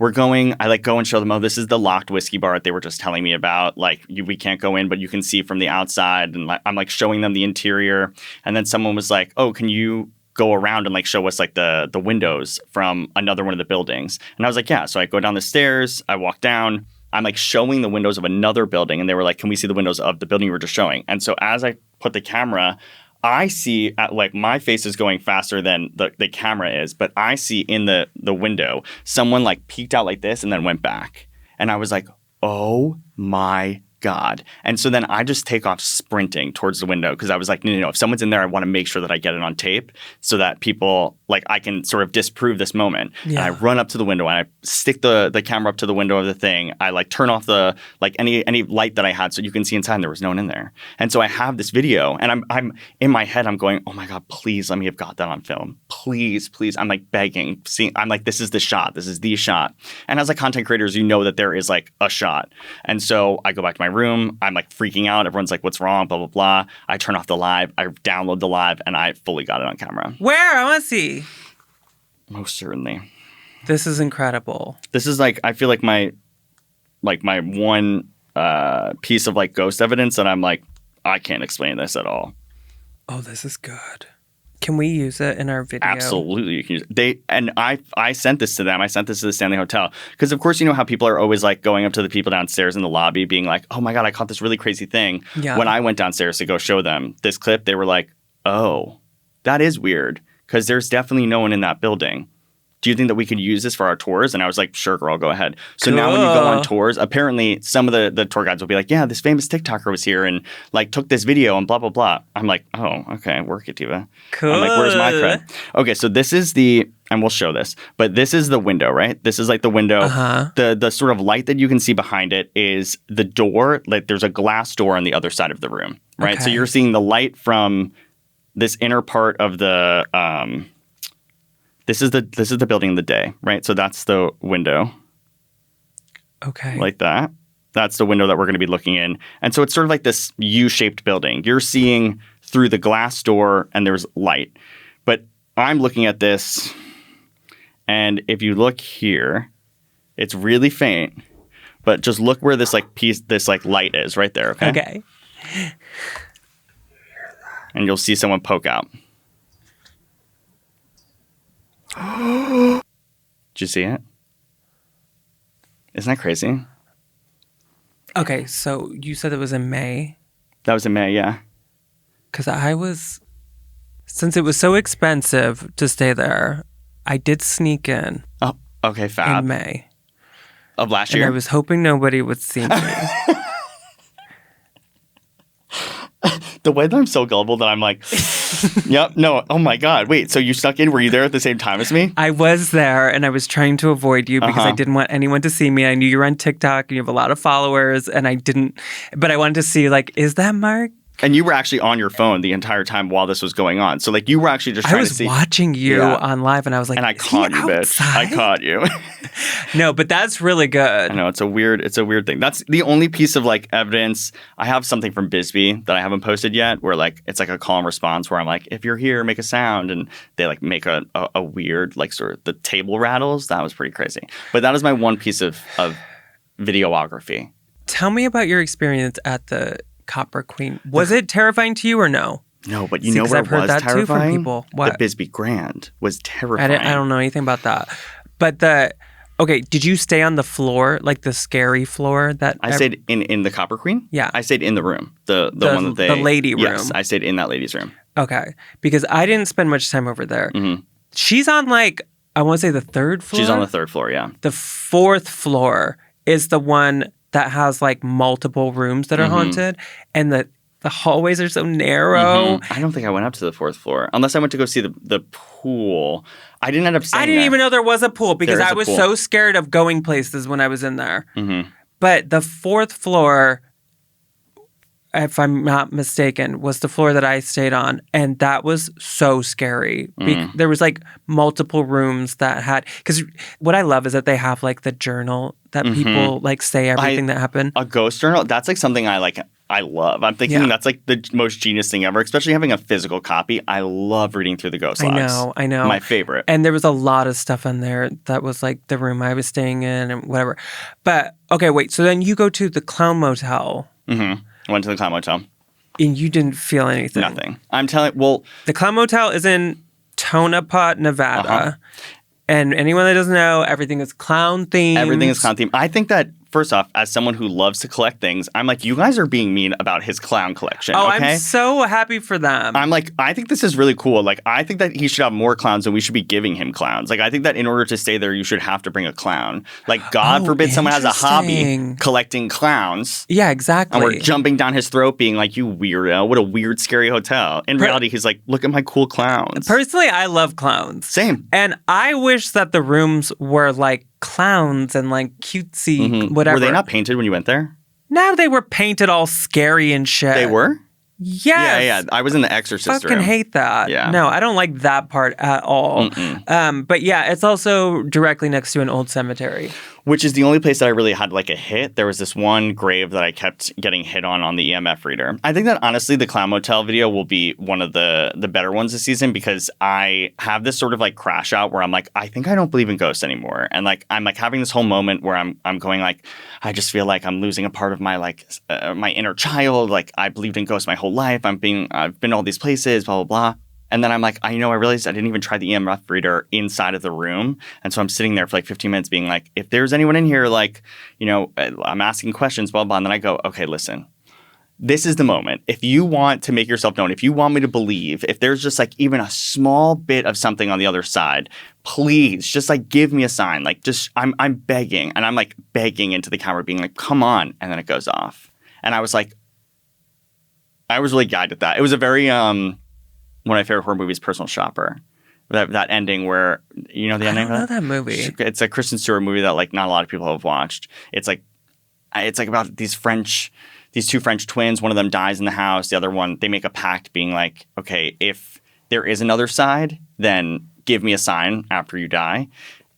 Speaker 3: I like go and show them, oh, this is the locked whiskey bar that they were just telling me about. Like we can't go in, but you can see from the outside. And like, I'm like showing them the interior. And then someone was like, oh, can you go around and like show us like the windows from another one of the buildings? And I was like, yeah. So I go down the stairs, I walk down. I'm like showing the windows of another building, and they were like, can we see the windows of the building you were just showing? And so as I put the camera, I see like my face is going faster than the camera is, but I see in the window someone like peeked out like this and then went back. And I was like, oh my God. And so then I just take off sprinting towards the window because I was like, no, if someone's in there, I want to make sure that I get it on tape so that people, like, I can sort of disprove this moment. Yeah. And I run up to the window and I stick the camera up to the window of the thing. I like turn off the, like any light that I had so you can see inside, and there was no one in there. And so I have this video and I'm in my head, I'm going, oh my God, please let me have got that on film. Please. I'm like begging. I'm like, this is the shot. This is the shot. And as like content creators, you know that there is like a shot. And so I go back to my room. I'm like freaking out. Everyone's like, what's wrong? Blah, blah, blah. I turn off the live. I download the live and I fully got it on camera.
Speaker 2: Where? I want to see.
Speaker 3: Most certainly.
Speaker 2: This is incredible.
Speaker 3: This is like, I feel like my one piece of like ghost evidence that I'm like, I can't explain this at all.
Speaker 2: Oh, this is good. Can we use it in our video?
Speaker 3: Absolutely. You can use it. I sent this to them. I sent this to the Stanley Hotel. Because, of course, you know how people are always like going up to the people downstairs in the lobby being like, oh, my God, I caught this really crazy thing. Yeah. When I went downstairs to go show them this clip, they were like, oh, that is weird. Because there's definitely no one in that building. Do you think that we could use this for our tours? And I was like, sure, girl, go ahead. So now when you go on tours, apparently some of the tour guides will be like, yeah, this famous TikToker was here and like took this video and blah, blah, blah. I'm like, oh, okay, work it, Diva.
Speaker 2: Cool.
Speaker 3: I'm like, where's my cred? Okay, so this is and we'll show this, but this is the window, right? This is like the window. Uh-huh. The sort of light that you can see behind it is the door. Like there's a glass door on the other side of the room, right? Okay. So you're seeing the light from this inner part of the This is the building in the day, right? So that's the window.
Speaker 2: Okay.
Speaker 3: Like that. That's the window that we're going to be looking in. And so it's sort of like this U-shaped building. You're seeing through the glass door and there's light. But I'm looking at this, and if you look here, it's really faint. But just look where this light is right there, okay?
Speaker 2: Okay.
Speaker 3: And you'll see someone poke out. Did you see it? Isn't that crazy?
Speaker 2: Okay, so you said it was in May?
Speaker 3: That was in May, yeah.
Speaker 2: Because since it was so expensive to stay there, I did sneak in.
Speaker 3: Oh, okay, fab.
Speaker 2: In May.
Speaker 3: Of last year?
Speaker 2: And I was hoping nobody would see me.
Speaker 3: The way that I'm so gullible that I'm like, yep, no, oh my God. Wait, so you snuck in? Were you there at the same time as me?
Speaker 2: I was there, and I was trying to avoid you because I didn't want anyone to see me. I knew you were on TikTok, and you have a lot of followers, and I didn't, but I wanted to see, like, is that Marc?
Speaker 3: And you were actually on your phone the entire time while this was going on. So, like, you were actually just trying to see.
Speaker 2: I was watching you on live, and I was like,
Speaker 3: and I caught you, bitch. I caught you.
Speaker 2: No, but that's really good.
Speaker 3: I know, it's a weird thing. That's the only piece of, like, evidence. I have something from Bisbee that I haven't posted yet where, like, it's like a call and response where I'm like, if you're here, make a sound. And they, like, make a weird, like, sort of the table rattles. That was pretty crazy. But that is my one piece of videography.
Speaker 2: Tell me about your experience at the Copper Queen. Was it terrifying to you or no?
Speaker 3: No, but you know where it was terrifying? Too from people. What? The Bisbee Grand was terrifying.
Speaker 2: I don't know anything about that. But okay, did you stay on the floor, like the scary floor?
Speaker 3: I stayed in the Copper Queen?
Speaker 2: Yeah.
Speaker 3: I stayed in the room. The one that they...
Speaker 2: The lady room.
Speaker 3: Yes, I stayed in that lady's room.
Speaker 2: Okay. Because I didn't spend much time over there.
Speaker 3: Mm-hmm.
Speaker 2: She's on, like, I want to say the third floor?
Speaker 3: She's on the third floor, yeah.
Speaker 2: The fourth floor is the one that has, like, multiple rooms that are haunted. And the hallways are so narrow.
Speaker 3: I don't think I went up to the fourth floor. Unless I went to go see the pool. I didn't end up staying
Speaker 2: I didn't even know there was a pool because I was
Speaker 3: pool.
Speaker 2: so scared of going places when I was in there.
Speaker 3: Mm-hmm.
Speaker 2: But the fourth floor, if I'm not mistaken, was the floor that I stayed on. And that was so scary. There was, like, multiple rooms that had... Because what I love is that they have, like, the journal that people, like, say everything that happened.
Speaker 3: A ghost journal? That's, like, something I love. I'm thinking that's, like, the most genius thing ever, especially having a physical copy. I love reading through the ghost logs.
Speaker 2: I know.
Speaker 3: My favorite.
Speaker 2: And there was a lot of stuff in there that was, like, the room I was staying in and whatever. But, okay, wait. So then you go to the Clown Motel.
Speaker 3: Mm-hmm. I went to the Clown Motel.
Speaker 2: And you didn't feel anything?
Speaker 3: Nothing. I'm telling... Well...
Speaker 2: The Clown Motel is in Tonopah, Nevada. And anyone that doesn't know, everything is clown-themed.
Speaker 3: Everything is clown-themed. I think that, first off, as someone who loves to collect things, I'm like, you guys are being mean about his clown collection,
Speaker 2: Oh,
Speaker 3: okay?
Speaker 2: I'm so happy for them.
Speaker 3: I'm like, I think this is really cool. Like, I think that he should have more clowns and we should be giving him clowns. Like, I think that in order to stay there, you should have to bring a clown. Like, God forbid someone has a hobby collecting clowns.
Speaker 2: Yeah, exactly.
Speaker 3: And we're jumping down his throat being like, you weirdo. What a weird, scary hotel. In reality, he's like, look at my cool clowns.
Speaker 2: Personally, I love clowns.
Speaker 3: Same.
Speaker 2: And I wish that the rooms were like clowns and like cutesy, whatever.
Speaker 3: Were they not painted when you went there?
Speaker 2: No, they were painted all scary and shit.
Speaker 3: They were?
Speaker 2: Yes.
Speaker 3: Yeah. I was in the Exorcist room.
Speaker 2: I fucking hate that.
Speaker 3: Yeah.
Speaker 2: No, I don't like that part at all. But yeah, it's also directly next to an old cemetery.
Speaker 3: Which is the only place that I really had like a hit. There was this one grave that I kept getting hit on the EMF reader. I think that honestly the Clown Motel video will be one of the better ones this season because I have this sort of like crash out where I'm like, I think I don't believe in ghosts anymore. And like I'm like having this whole moment where I'm going like, I just feel like I'm losing a part of my like my inner child. Like I believed in ghosts my whole life. I've been all these places, blah, blah, blah. And then I'm like, I realized I didn't even try the EMF reader inside of the room. And so I'm sitting there for like 15 minutes being like, if there's anyone in here, like, I'm asking questions, blah, blah. And then I go, okay, listen, this is the moment. If you want to make yourself known, if you want me to believe, if there's just like even a small bit of something on the other side, please just like give me a sign. Like just, I'm begging. And I'm like begging into the camera being like, come on. And then it goes off. And I was like, I was really guided at that. It was a very, one of my favorite horror movies, Personal Shopper. That ending where, you know the ending of that?
Speaker 2: I don't know that movie.
Speaker 3: It's a Kristen Stewart movie that like not a lot of people have watched. It's like about these two French twins. One of them dies in the house. The other one, they make a pact being like, okay, if there is another side, then give me a sign after you die.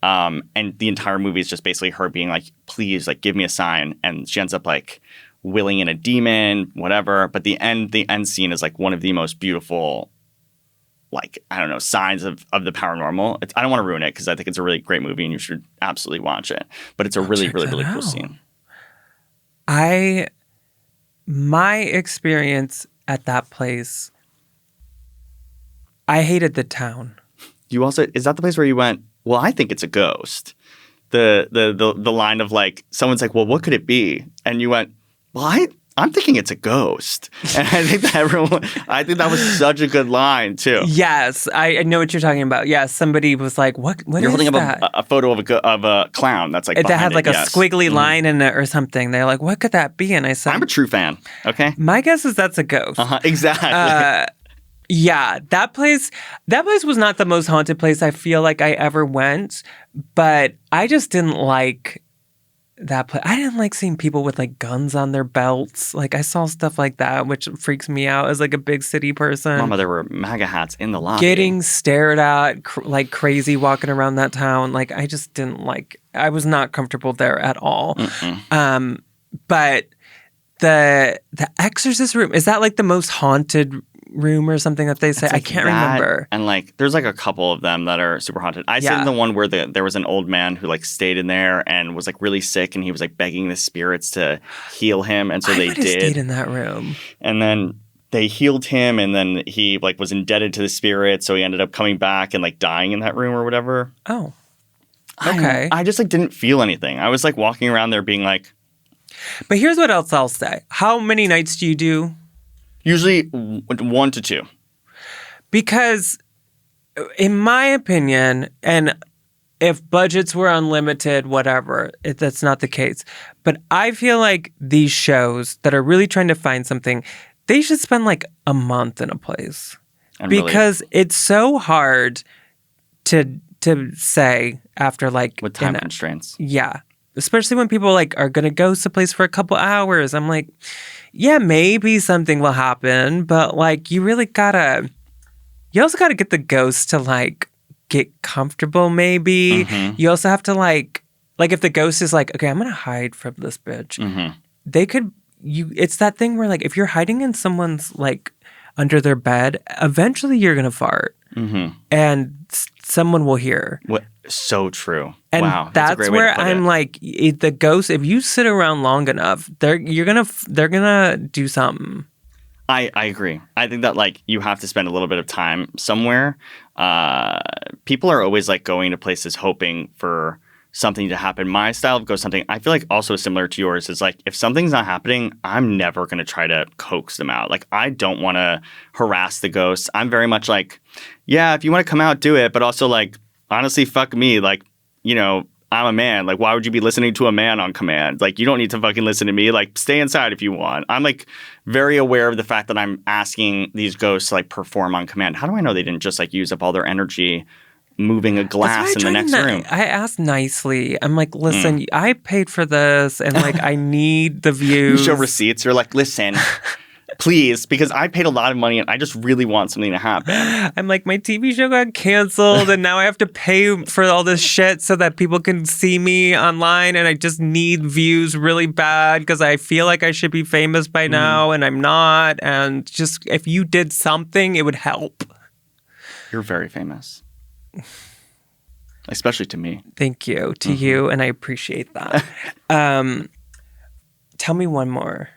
Speaker 3: And the entire movie is just basically her being like, please, like give me a sign. And she ends up like willing in a demon, whatever. But the end scene is like one of the most beautiful, like, I don't know, signs of the paranormal. I don't want to ruin it because I think it's a really great movie and you should absolutely watch it. But it's a really, really, really cool scene. My experience at that place, I hated the town. You also, is that the place where you went, well, I think it's a ghost? The line of like, someone's like, well, what could it be? And you went, well, I'm thinking it's a ghost. And I think that was such a good line too. Yes, I know what you're talking about. Yes, somebody was like, what you're holding up a photo of a clown that's like that had like a squiggly line in it or something. They're like, what could that be? And I said, I'm a true fan. Okay. My guess is that's a ghost. Exactly. Yeah, that place was not the most haunted place I feel like I ever went, but I just didn't like
Speaker 2: that place. I didn't like seeing people with like guns on their belts. Like I saw stuff like that, which freaks me out as like a big city person.
Speaker 3: Mama, there were MAGA hats in the lobby.
Speaker 2: Getting stared at like crazy walking around that town. Like I just didn't like, I was not comfortable there at all. But the exorcist room, is that like the most haunted room or something that they say?
Speaker 3: Like
Speaker 2: I can't
Speaker 3: that,
Speaker 2: remember.
Speaker 3: And like there's like a couple of them that are super haunted. I stayed in the one where there was an old man who like stayed in there and was like really sick, and he was like begging the spirits to heal him, and so they did.
Speaker 2: Stayed in that room.
Speaker 3: And then they healed him, and then he like was indebted to the spirit, so he ended up coming back and like dying in that room or whatever.
Speaker 2: Oh. Okay.
Speaker 3: I just like didn't feel anything. I was like walking around there being like,
Speaker 2: but here's what else I'll say. How many nights do you do?
Speaker 3: Usually 1 to 2.
Speaker 2: Because in my opinion, and if budgets were unlimited, whatever, that's not the case. But I feel like these shows that are really trying to find something, they should spend like a month in a place.
Speaker 3: And
Speaker 2: because it's so hard to say after like...
Speaker 3: With time constraints.
Speaker 2: Yeah. Especially when people like are going to ghost a place for a couple hours. I'm like... Yeah, maybe something will happen, but like you also gotta get the ghost to like get comfortable maybe. You also have to like if the ghost is like, okay, I'm gonna hide from this bitch. They could, it's that thing where like if you're hiding in someone's like under their bed, eventually you're gonna fart. And someone will hear.
Speaker 3: What? So true.
Speaker 2: And
Speaker 3: wow,
Speaker 2: that's where I'm like, the ghost. If you sit around long enough, they're gonna do something.
Speaker 3: I agree. I think that like you have to spend a little bit of time somewhere. People are always like going to places hoping for something to happen. My style of ghost hunting, I feel like also similar to yours, is like if something's not happening, I'm never going to try to coax them out. Like I don't want to harass the ghosts. I'm very much like, yeah, if you want to come out, do it. But also like, honestly, fuck me. Like, you know, I'm a man. Like, why would you be listening to a man on command? Like, you don't need to fucking listen to me. Like, stay inside if you want. I'm like very aware of the fact that I'm asking these ghosts to like perform on command. How do I know they didn't just like use up all their energy moving a glass in the next room?
Speaker 2: I asked nicely. I'm like, listen, I paid for this and like I need the views.
Speaker 3: You show receipts. You're like, listen, please, because I paid a lot of money and I just really want something to happen.
Speaker 2: I'm like, my TV show got canceled and now I have to pay for all this shit so that people can see me online, and I just need views really bad because I feel like I should be famous by now and I'm not. And just if you did something, it would help.
Speaker 3: You're very famous. Especially to me.
Speaker 2: Thank you. To you, and I appreciate that. Tell me one more.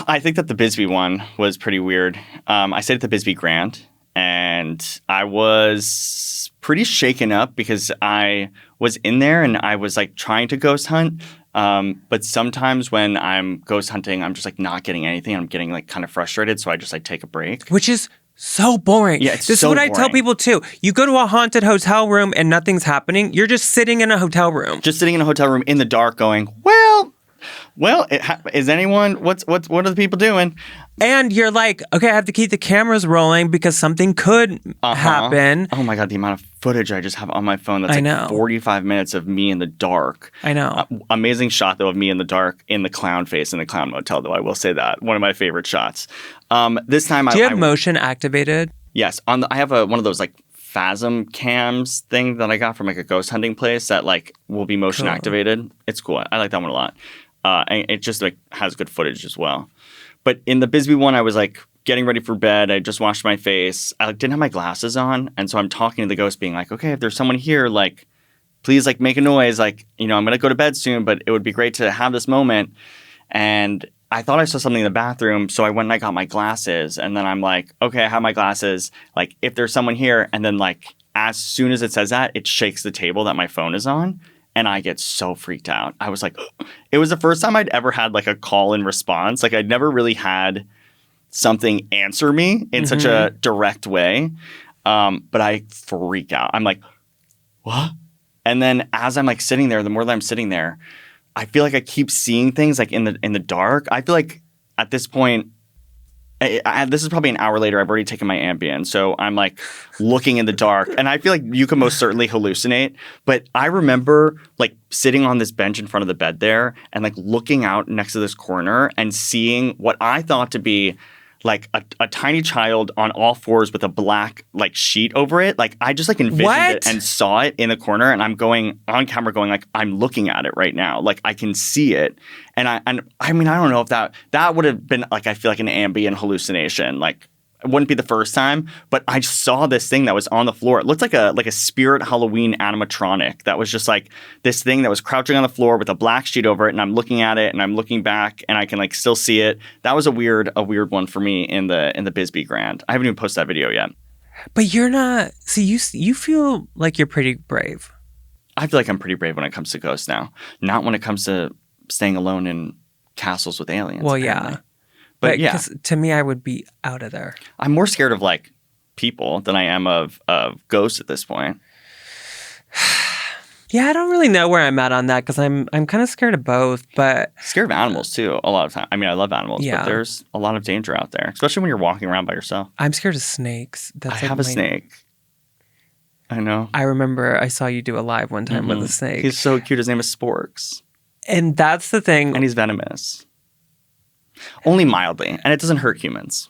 Speaker 3: I think that the Bisbee one was pretty weird. I stayed at the Bisbee Grand, and I was pretty shaken up because I was in there and I was like trying to ghost hunt. But sometimes when I'm ghost hunting, I'm just like not getting anything. I'm getting like kind of frustrated, so I just like take a break.
Speaker 2: Which is so boring.
Speaker 3: Yeah, it's
Speaker 2: this
Speaker 3: so
Speaker 2: is what
Speaker 3: boring.
Speaker 2: I tell people too. You go to a haunted hotel room and nothing's happening. You're just sitting in a hotel room.
Speaker 3: Just sitting in a hotel room in the dark going, well, is anyone, what are the people doing?
Speaker 2: And you're like, okay, I have to keep the cameras rolling because something could happen.
Speaker 3: Oh my God, the amount of footage I just have on my phone. That's like 45 minutes of me in the dark.
Speaker 2: I know.
Speaker 3: Amazing shot though of me in the dark in the clown face in the clown motel though. I will say that. One of my favorite shots. This time
Speaker 2: Do you have motion activated?
Speaker 3: Yes. I have one of those like Phasm cams thing that I got from like a ghost hunting place that like will be motion activated. It's cool. I like that one a lot. And it just like has good footage as well. But in the Bisbee one, I was like getting ready for bed. I just washed my face. I didn't have my glasses on. And so I'm talking to the ghost being like, okay, if there's someone here, like, please like make a noise. Like, you know, I'm going to go to bed soon, but it would be great to have this moment. And I thought I saw something in the bathroom. So I went and I got my glasses. And then I'm like, okay, I have my glasses. Like if there's someone here. And then like as soon as it says that, it shakes the table that my phone is on. And I get so freaked out. I was like, it was the first time I'd ever had like a call and response. Like I'd never really had something answer me in such a direct way. But I freak out. I'm like, what? And then as I'm like sitting there, the more that I'm sitting there, I feel like I keep seeing things like in the dark. I feel like at this point, This is probably an hour later. I've already taken my Ambien. So I'm like looking in the dark. And I feel like you can most certainly hallucinate. But I remember like sitting on this bench in front of the bed there and like looking out next to this corner and seeing what I thought to be like a tiny child on all fours with a black like sheet over it. Like I just like envisioned it and saw it in the corner, and I'm going on camera going like, I'm looking at it right now. Like I can see it. And I mean, I don't know if that would have been like, I feel like an ambient hallucination. Like it wouldn't be the first time, but I saw this thing that was on the floor. It looked like a spirit Halloween animatronic that was just like this thing that was crouching on the floor with a black sheet over it. And I'm looking at it and I'm looking back and I can like still see it. That was a weird one for me in the Bisbee Grand. I haven't even posted that video yet.
Speaker 2: But you're not. See, you feel like you're pretty brave.
Speaker 3: I feel like I'm pretty brave when it comes to ghosts now. Not when it comes to staying alone in castles with aliens.
Speaker 2: Well,
Speaker 3: apparently.
Speaker 2: yeah.
Speaker 3: But yeah,
Speaker 2: to me, I would be out of there.
Speaker 3: I'm more scared of like people than I am of ghosts at this point.
Speaker 2: Yeah, I don't really know where I'm at on that because I'm kind of scared of both. But
Speaker 3: scared of animals too. A lot of time. I mean, I love animals,
Speaker 2: yeah.
Speaker 3: But there's a lot of danger out there, especially when you're walking around by yourself.
Speaker 2: I'm scared of snakes.
Speaker 3: I have a snake. I know.
Speaker 2: I remember I saw you do a live one time with a snake.
Speaker 3: He's so cute. His name is Sporks.
Speaker 2: And that's the thing.
Speaker 3: And he's venomous. Only mildly. And it doesn't hurt humans.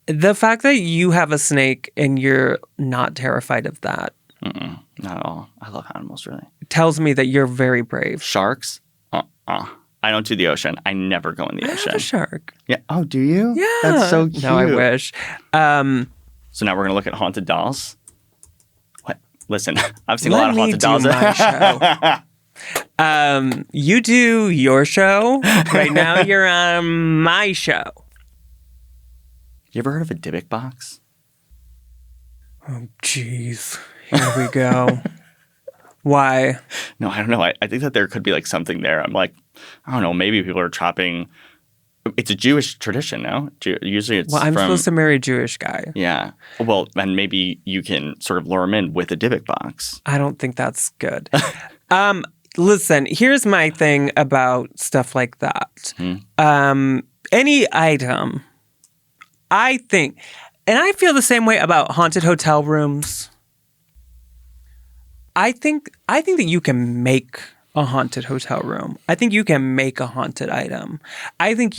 Speaker 2: The fact that you have a snake and you're not terrified of that.
Speaker 3: Not at all. I love animals, really.
Speaker 2: Tells me that you're very brave.
Speaker 3: Sharks? I don't do the ocean. I never go in the ocean.
Speaker 2: I have a shark.
Speaker 3: Yeah. Oh, do you?
Speaker 2: Yeah.
Speaker 3: That's so cute.
Speaker 2: No, I wish.
Speaker 3: So now we're going to look at haunted dolls. What? Listen, I've seen a lot of haunted
Speaker 2: Let me
Speaker 3: dolls.
Speaker 2: do my show. You do your show. Right now you're on my show.
Speaker 3: You ever heard of a Dybbuk box?
Speaker 2: Oh, jeez. Here we go. Why?
Speaker 3: No, I don't know. I think that there could be like something there. I'm like, I don't know. Maybe people are chopping. It's a Jewish tradition, no? Usually it's
Speaker 2: I'm supposed to marry a Jewish guy.
Speaker 3: Yeah. Well, and maybe you can sort of lure him in with a Dybbuk box.
Speaker 2: I don't think that's good. Listen, here's my thing about stuff like that. Any item, I think, and I feel the same way about haunted hotel rooms. I think that you can make a haunted hotel room. I think you can make a haunted item. I think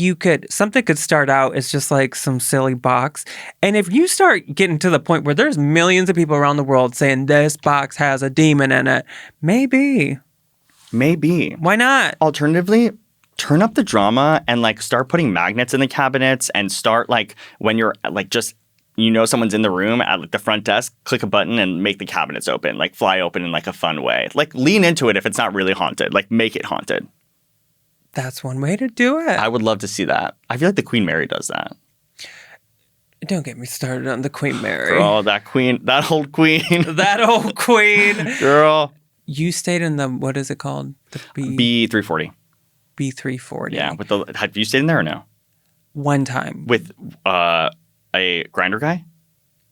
Speaker 2: something could start out as just like some silly box. And if you start getting to the point where there's millions of people around the world saying this box has a demon in it, maybe. Why not?
Speaker 3: Alternatively, turn up the drama and like start putting magnets in the cabinets and start like when you're like just someone's in the room at like the front desk, click a button and make the cabinets open, like fly open in like a fun way. Like lean into it if it's not really haunted. Like make it haunted.
Speaker 2: That's one way to do it.
Speaker 3: I would love to see that. I feel like the Queen Mary does that.
Speaker 2: Don't get me started on the Queen Mary.
Speaker 3: Girl, that old queen.
Speaker 2: That old queen.
Speaker 3: Girl.
Speaker 2: You stayed in the, what is it called? The
Speaker 3: B340.
Speaker 2: B340.
Speaker 3: Yeah. Have you stayed in there or no?
Speaker 2: One time.
Speaker 3: With a grinder guy?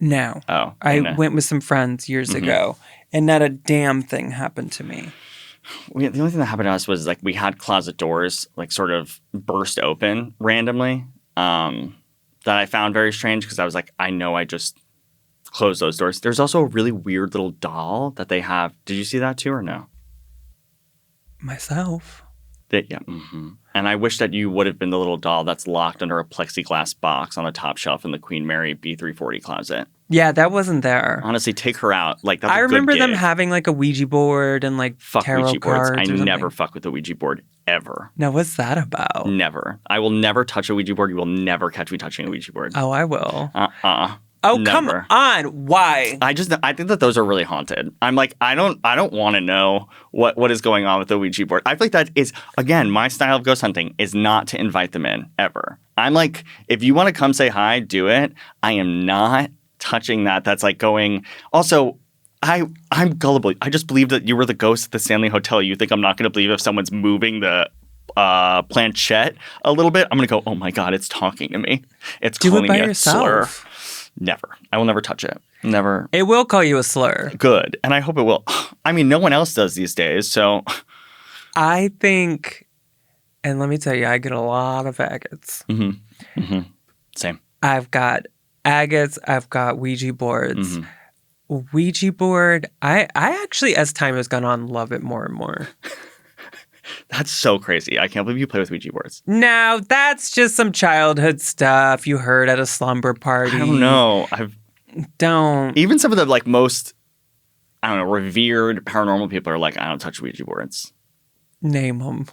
Speaker 2: No.
Speaker 3: Oh.
Speaker 2: I went with some friends years ago, and not a damn thing happened to me.
Speaker 3: The only thing that happened to us was like we had closet doors like sort of burst open randomly that I found very strange because I was like, I know I just closed those doors. There's also a really weird little doll that they have. Did you see that too or no?
Speaker 2: Myself.
Speaker 3: Yeah. And I wish that you would have been the little doll that's locked under a plexiglass box on the top shelf in the Queen Mary B340 closet.
Speaker 2: Yeah, that wasn't there.
Speaker 3: Honestly, take her out. Like that's
Speaker 2: I
Speaker 3: a good
Speaker 2: remember
Speaker 3: gig.
Speaker 2: them having like a Ouija board and like tarot
Speaker 3: Ouija boards.
Speaker 2: cards.
Speaker 3: I never fuck with the Ouija board ever.
Speaker 2: Now, what's that about?
Speaker 3: Never. I will never touch a Ouija board. You will never catch me touching a Ouija board.
Speaker 2: Oh, I will.
Speaker 3: Oh,
Speaker 2: never. Come on. Why?
Speaker 3: I think that those are really haunted. I'm like, I don't want to know what is going on with the Ouija board. I feel like that is, again, my style of ghost hunting is not to invite them in ever. I'm like, if you want to come say hi, do it. I am not touching that. That's like going. Also, I'm gullible. I just believe that you were the ghost at the Stanley Hotel. You think I'm not going to believe if someone's moving the planchette a little bit? I'm going to go, oh my God, it's talking to me. It's calling me a slur. Never. I will never touch it. Never.
Speaker 2: It will call you a slur.
Speaker 3: Good. And I hope it will. I mean, no one else does these days, so.
Speaker 2: I think, and let me tell you, I get a lot of faggots.
Speaker 3: Same.
Speaker 2: I've got agates. I've got Ouija boards. Ouija board, I actually, as time has gone on, love it more and more.
Speaker 3: That's so crazy. I can't believe you play with Ouija boards.
Speaker 2: No, that's just some childhood stuff you heard at a slumber party.
Speaker 3: I don't know.
Speaker 2: Don't.
Speaker 3: Even some of the like most, I don't know, revered paranormal people are like, I don't touch Ouija boards.
Speaker 2: Name them.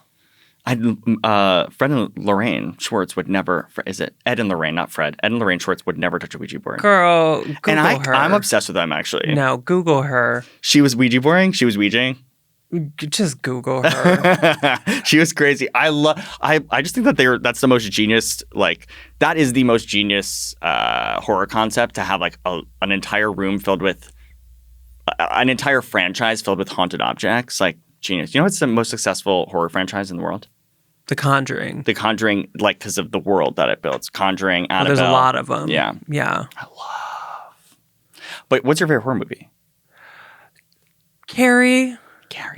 Speaker 3: Fred and Lorraine Schwartz would never. Is it Ed and Lorraine, not Fred? Ed and Lorraine Schwartz would never touch a Ouija board.
Speaker 2: Girl, Google her.
Speaker 3: I'm obsessed with them, actually.
Speaker 2: No, Google her.
Speaker 3: She was Ouija boarding. She was Ouijing.
Speaker 2: Just Google her.
Speaker 3: She was crazy. I just think that that's the most genius. Like that is the most genius horror concept to have like an entire room filled with an entire franchise filled with haunted objects. Like genius. You know what's the most successful horror franchise in the world?
Speaker 2: The Conjuring.
Speaker 3: The Conjuring, like because of the world that it builds. Conjuring, Annabelle.
Speaker 2: There's a lot of them.
Speaker 3: Yeah.
Speaker 2: Yeah.
Speaker 3: I love. But what's your favorite horror movie?
Speaker 2: Carrie.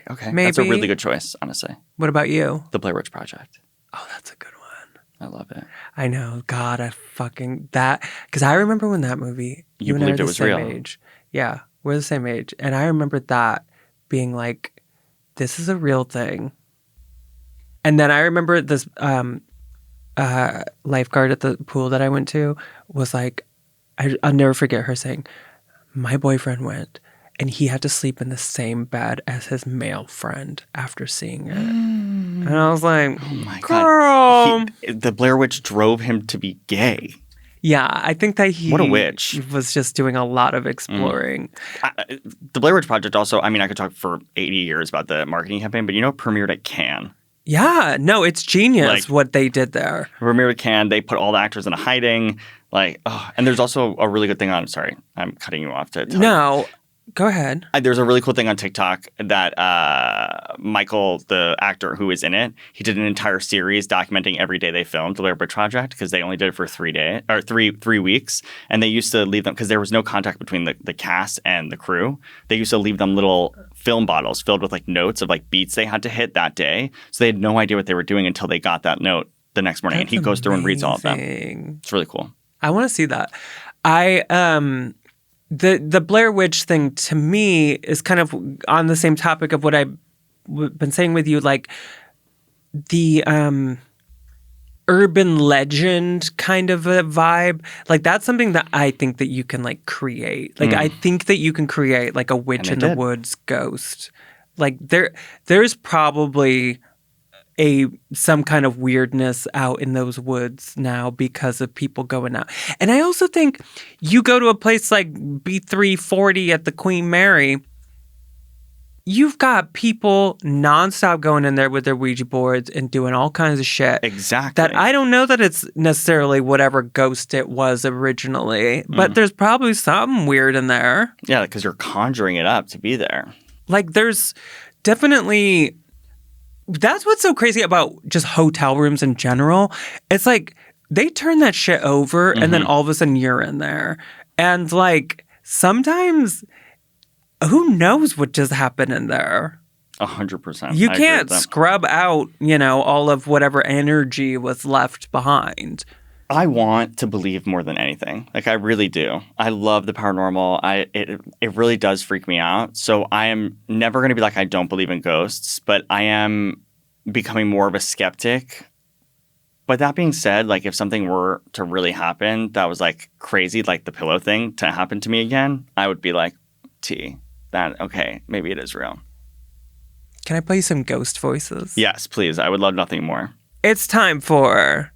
Speaker 3: Okay.
Speaker 2: Maybe.
Speaker 3: That's a really good choice, honestly.
Speaker 2: What about you?
Speaker 3: The Blair Witch Project.
Speaker 2: Oh, that's a good one.
Speaker 3: I love it.
Speaker 2: I know. God, because I remember when that movie,
Speaker 3: You
Speaker 2: and I
Speaker 3: believed
Speaker 2: were
Speaker 3: it
Speaker 2: the
Speaker 3: was
Speaker 2: same
Speaker 3: real.
Speaker 2: age. Yeah, we're the same age. And I remember that being like, this is a real thing. And then I remember this lifeguard at the pool that I went to was like, I'll never forget her saying, my boyfriend went and he had to sleep in the same bed as his male friend after seeing it. And I was like,
Speaker 3: Oh my
Speaker 2: girl.
Speaker 3: God. The Blair Witch drove him to be gay.
Speaker 2: Yeah, I think that he
Speaker 3: What a witch.
Speaker 2: was just doing a lot of exploring.
Speaker 3: The Blair Witch Project also, I mean, I could talk for 80 years about the marketing campaign, but it premiered at Cannes.
Speaker 2: Yeah, no, it's genius
Speaker 3: Like-
Speaker 2: what they did there.
Speaker 3: Premiered at Cannes. They put all the actors into hiding. And there's also a really good thing on, sorry, I'm cutting you off to tell you.
Speaker 2: No, go ahead.
Speaker 3: There's a really cool thing on TikTok that Michael, the actor who is in it, he did an entire series documenting every day they filmed the Blair Witch Project because they only did it for 3 days or three weeks, and they used to leave them because there was no contact between the cast and the crew. They used to leave them little film bottles filled with like notes of like beats they had to hit that day, so they had no idea what they were doing until they got that note the next morning, and he goes through and reads all of them.
Speaker 2: Amazing.
Speaker 3: It's really cool.
Speaker 2: I want to see that. The Blair Witch thing to me is kind of on the same topic of what I've been saying with you, like the urban legend kind of a vibe. Like that's something that I think that you can like create. Like I think that you can create like a witch in the woods ghost. Like there's probably some kind of weirdness out in those woods now because of people going out. And I also think you go to a place like B340 at the Queen Mary, you've got people nonstop going in there with their Ouija boards and doing all kinds of shit.
Speaker 3: Exactly.
Speaker 2: That I don't know that it's necessarily whatever ghost it was originally, but there's probably something weird in there.
Speaker 3: Yeah, because you're conjuring it up to be there.
Speaker 2: Like there's definitely... That's what's so crazy about just hotel rooms in general. It's like they turn that shit over and then all of a sudden you're in there. And like sometimes who knows what just happened in there?
Speaker 3: 100%.
Speaker 2: You can't scrub out, all of whatever energy was left behind.
Speaker 3: I want to believe more than anything. Like I really do. I love the paranormal. It really does freak me out. So I am never going to be like I don't believe in ghosts, but I am becoming more of a skeptic. But that being said, like if something were to really happen that was like crazy, like the pillow thing to happen to me again, I would be like, okay, maybe it is real.
Speaker 2: Can I play you some ghost voices?
Speaker 3: Yes, please. I would love nothing more.
Speaker 2: It's time for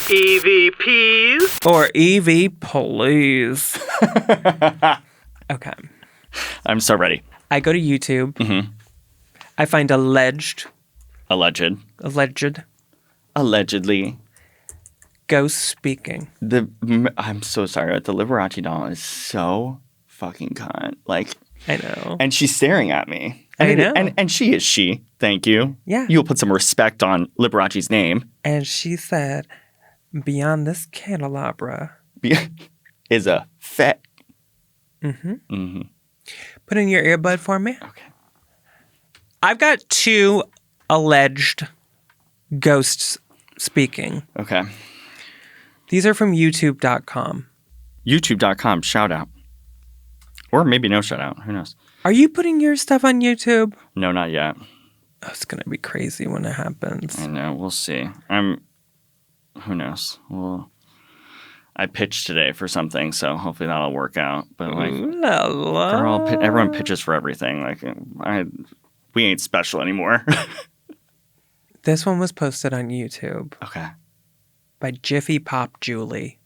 Speaker 1: EVPs.
Speaker 2: or EV Police. Okay.
Speaker 3: I'm so ready.
Speaker 2: I go to YouTube. I find allegedly ghost speaking.
Speaker 3: I'm so sorry, but the Liberace doll is so fucking cunt. Like,
Speaker 2: I know.
Speaker 3: and she's staring at me.
Speaker 2: I know.
Speaker 3: And she is she. Thank you.
Speaker 2: Yeah.
Speaker 3: You'll put some respect on Liberace's name.
Speaker 2: And she said, beyond this candelabra
Speaker 3: Is a fet.
Speaker 2: Put in your earbud for me.
Speaker 3: Okay.
Speaker 2: I've got 2 alleged ghosts speaking.
Speaker 3: Okay.
Speaker 2: These are from youtube.com.
Speaker 3: YouTube.com, shout out. Or maybe no shout out. Who knows?
Speaker 2: Are you putting your stuff on YouTube?
Speaker 3: No, not yet.
Speaker 2: Oh, it's going to be crazy when it happens.
Speaker 3: I know. We'll see. Who knows? Well, I pitched today for something, so hopefully that'll work out. But like, everyone pitches for everything. Like, we ain't special anymore.
Speaker 2: This one was posted on YouTube.
Speaker 3: Okay.
Speaker 2: By Jiffy Pop Julie.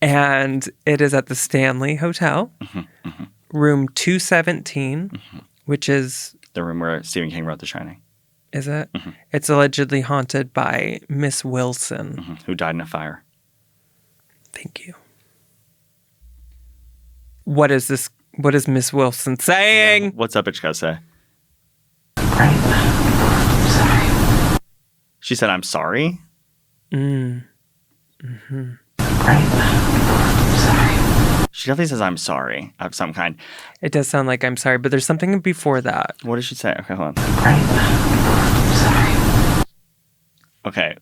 Speaker 2: And it is at the Stanley Hotel, room 217, which is...
Speaker 3: the room where Stephen King wrote The Shining.
Speaker 2: Is it? It's allegedly haunted by Miss Wilson.
Speaker 3: Who died in a fire.
Speaker 2: Thank you. What is this? What is Miss Wilson saying?
Speaker 3: Yeah. What's up, bitch, gotta say?
Speaker 4: Sorry.
Speaker 3: She said, I'm sorry?
Speaker 4: Sorry.
Speaker 3: She definitely says, I'm sorry of some kind.
Speaker 2: It does sound like I'm sorry, but there's something before that.
Speaker 3: What did she say? Okay, hold on.
Speaker 4: Sorry.
Speaker 3: Okay.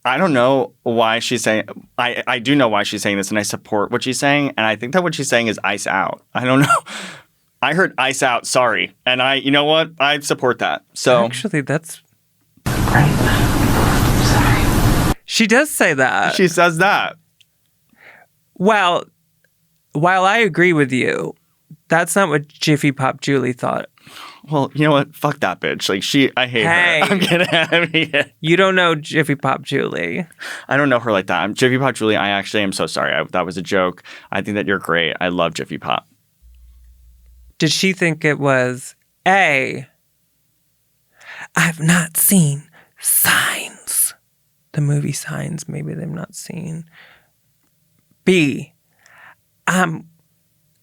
Speaker 3: I don't know why she's saying... I do know why she's saying this, and I support what she's saying, and I think that what she's saying is ice out. I don't know. I heard ice out, sorry. And you know what? I support that. So
Speaker 2: Actually, that's...
Speaker 4: Sorry.
Speaker 2: She does say that.
Speaker 3: she says that.
Speaker 2: Well, while I agree with you, that's not what Jiffy Pop Julie thought.
Speaker 3: Well, you know what? Fuck that bitch. Like, I hate
Speaker 2: Hey.
Speaker 3: her. I'm kidding.
Speaker 2: You don't know Jiffy Pop Julie.
Speaker 3: I don't know her like that. I'm Jiffy Pop Julie. I actually am so sorry. That was a joke. I think that you're great. I love Jiffy Pop.
Speaker 2: Did she think it was A, I've not seen Signs? The movie Signs, maybe they've not seen. B, I'm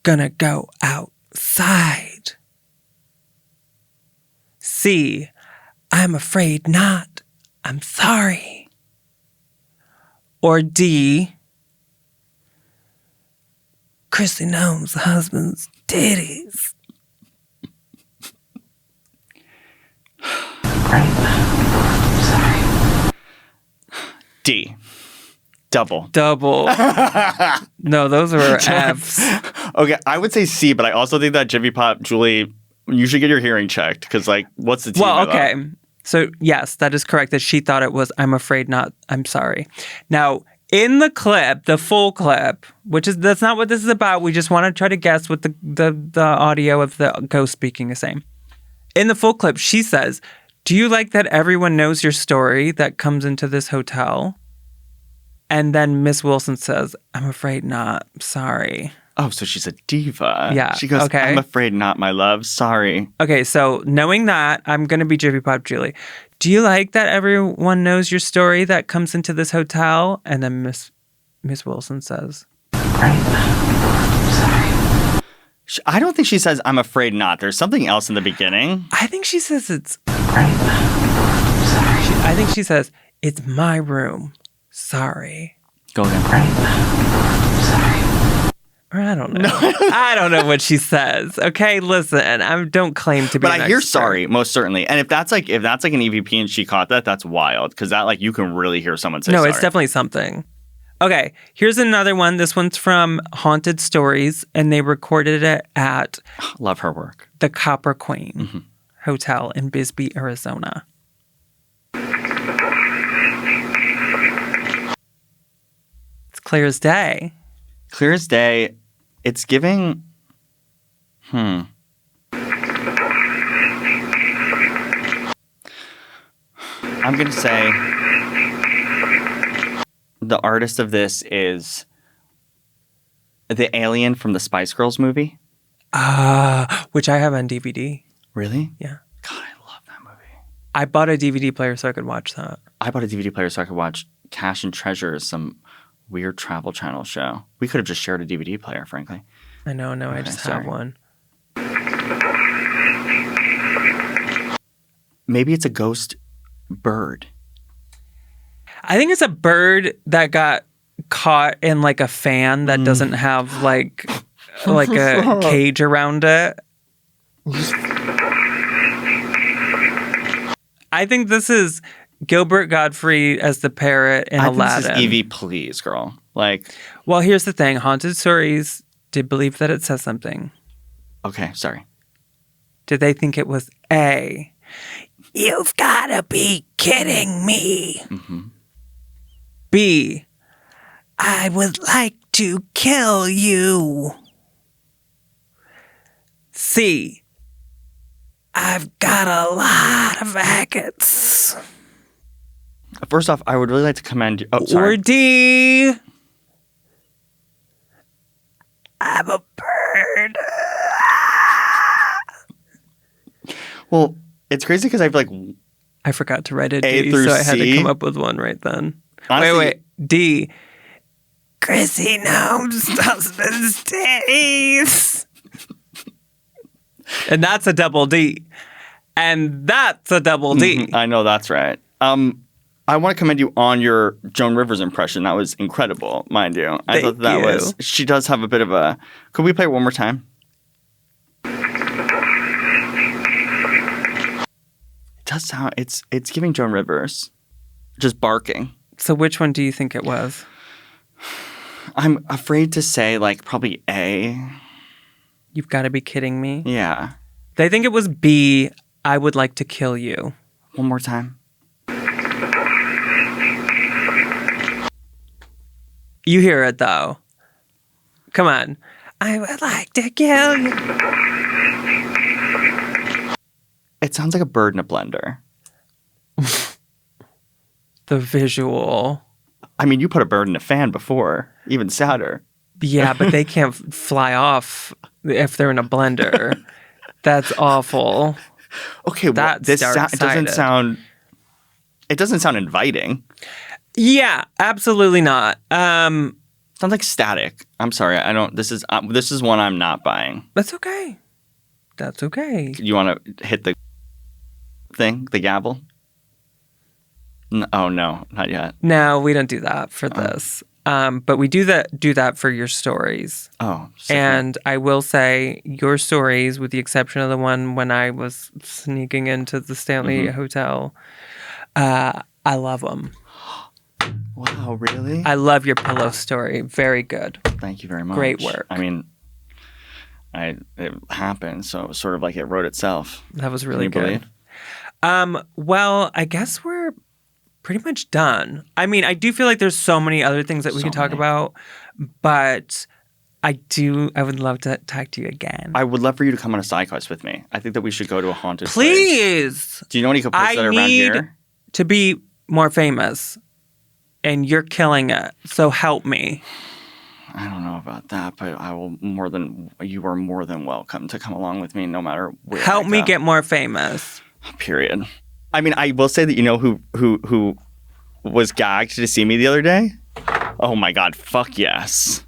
Speaker 2: gonna go outside. C, I'm afraid not. I'm sorry. Or D, Christy Gnome's husband's titties.
Speaker 4: Sorry.
Speaker 3: D. Double.
Speaker 2: No, those were F's.
Speaker 3: Okay, I would say C, but I also think that Jiffy Pop Julie, you should get your hearing checked because, like, what's the T?
Speaker 2: Well, okay. So, yes, that is correct that she thought it was I'm afraid not, I'm sorry. Now, in the clip, the full clip, that's not what this is about. We just want to try to guess what the audio of the ghost speaking is saying. In the full clip, she says, do you like that everyone knows your story that comes into this hotel? And then Miss Wilson says, I'm afraid not. Sorry.
Speaker 3: Oh, so she's a diva.
Speaker 2: Yeah.
Speaker 3: She goes,
Speaker 2: okay.
Speaker 3: I'm afraid not, my love. Sorry.
Speaker 2: Okay, so knowing that, I'm going to be Jiffy Pop Julie. Do you like that everyone knows your story that comes into this hotel? And then Miss Wilson says,
Speaker 4: Sorry.
Speaker 3: I don't think she says, I'm afraid not. There's something else in the beginning.
Speaker 2: I think she says it's...
Speaker 4: Sorry.
Speaker 2: I think she says, it's my room. Sorry.
Speaker 3: Go again.
Speaker 4: Sorry.
Speaker 2: Or I don't know. I don't know what she says. Okay, listen, I don't claim to be.
Speaker 3: But
Speaker 2: an
Speaker 3: I hear
Speaker 2: expert.
Speaker 3: sorry, most certainly. And if that's like an EVP and she caught that, that's wild. Because that, like, you can really hear someone say
Speaker 2: No,
Speaker 3: sorry.
Speaker 2: it's definitely something. Okay, here's another one. This one's from Haunted Stories, and they recorded it at
Speaker 3: Love her work.
Speaker 2: the Copper Queen Hotel in Bisbee, Arizona. It's clear as day.
Speaker 3: Clear as day. It's giving... I'm going to say the artist of this is the alien from the Spice Girls movie.
Speaker 2: Which I have on DVD.
Speaker 3: Really?
Speaker 2: Yeah.
Speaker 3: God, I love that movie.
Speaker 2: I bought a DVD player so I could watch that.
Speaker 3: I bought a DVD player so I could watch Cash and Treasure, some weird Travel Channel show. We could have just shared a DVD player, frankly.
Speaker 2: I know, I just have
Speaker 3: sorry.
Speaker 2: one.
Speaker 3: Maybe it's a ghost bird.
Speaker 2: I think it's a bird that got caught in like a fan that doesn't have like a cage around it. I think this is Gilbert Godfrey as the parrot in
Speaker 3: I
Speaker 2: Aladdin.
Speaker 3: think this is Evie, please, girl. Like,
Speaker 2: Well, here's the thing. Haunted Stories did believe that it says something.
Speaker 3: okay, sorry.
Speaker 2: Did they think it was A? You've gotta be kidding me. B. I would like to kill you. C. I've got a lot of agates.
Speaker 3: First off, I would really like to commend you. Oh,
Speaker 2: Or
Speaker 3: sorry.
Speaker 2: D. I'm a bird.
Speaker 3: Well, it's crazy because I feel like,
Speaker 2: I forgot to write a
Speaker 3: A
Speaker 2: D,
Speaker 3: through
Speaker 2: so I had to
Speaker 3: C?
Speaker 2: come up with one right then.
Speaker 3: Honestly-
Speaker 2: wait. D. Chrissy Gnome's husband's titties. And that's a double D. And that's a double D.
Speaker 3: I know that's right. I want to commend you on your Joan Rivers impression. That was incredible, mind you. I thought that
Speaker 2: you.
Speaker 3: was. She does have a bit of a. Could we play it one more time? It does sound. It's giving Joan Rivers, just barking.
Speaker 2: So which one do you think it was?
Speaker 3: I'm afraid to say like probably A.
Speaker 2: You've got to be kidding me.
Speaker 3: Yeah.
Speaker 2: They think it was B. I would like to kill you.
Speaker 3: One more time.
Speaker 2: You hear it though. Come on. I would like to kill you.
Speaker 3: It sounds like a bird in a blender.
Speaker 2: The visual.
Speaker 3: I mean, you put a bird in a fan before, even sadder.
Speaker 2: Yeah, but they can't fly off if they're in a blender. That's awful.
Speaker 3: Okay, well,
Speaker 2: That's
Speaker 3: this
Speaker 2: dark-sided.
Speaker 3: doesn't sound. It doesn't sound inviting.
Speaker 2: Yeah, absolutely not.
Speaker 3: Sounds like static. I'm sorry. I don't. This is one I'm not buying.
Speaker 2: That's okay. That's okay.
Speaker 3: You want to hit the thing, the gavel? Oh no, not yet.
Speaker 2: No, we don't do that for this. But we do that for your stories.
Speaker 3: Oh, sick.
Speaker 2: And I will say your stories, with the exception of the one when I was sneaking into the Stanley Hotel, I love them.
Speaker 3: Wow, really?
Speaker 2: I love your pillow story. Very good.
Speaker 3: Thank you very much.
Speaker 2: Great work.
Speaker 3: I mean, it happened, so it was sort of like it wrote itself.
Speaker 2: That was really
Speaker 3: Can you
Speaker 2: good.
Speaker 3: believe?
Speaker 2: Well, I guess we're pretty much done. I mean, I do feel like there's so many other things that we
Speaker 3: So
Speaker 2: can talk
Speaker 3: many.
Speaker 2: about, but I would love to talk to you again.
Speaker 3: I would love for you to come on a side quest with me. I think that we should go to a haunted place.
Speaker 2: Please!
Speaker 3: Do you know any good places that
Speaker 2: I
Speaker 3: are around
Speaker 2: need
Speaker 3: here?
Speaker 2: to be more famous, and you're killing it. So help me.
Speaker 3: I don't know about that, but you are more than welcome to come along with me no matter where
Speaker 2: Help
Speaker 3: I
Speaker 2: me
Speaker 3: go.
Speaker 2: get more famous.
Speaker 3: Period. I mean, I will say that you know who was gagged to see me the other day? Oh my God, fuck yes.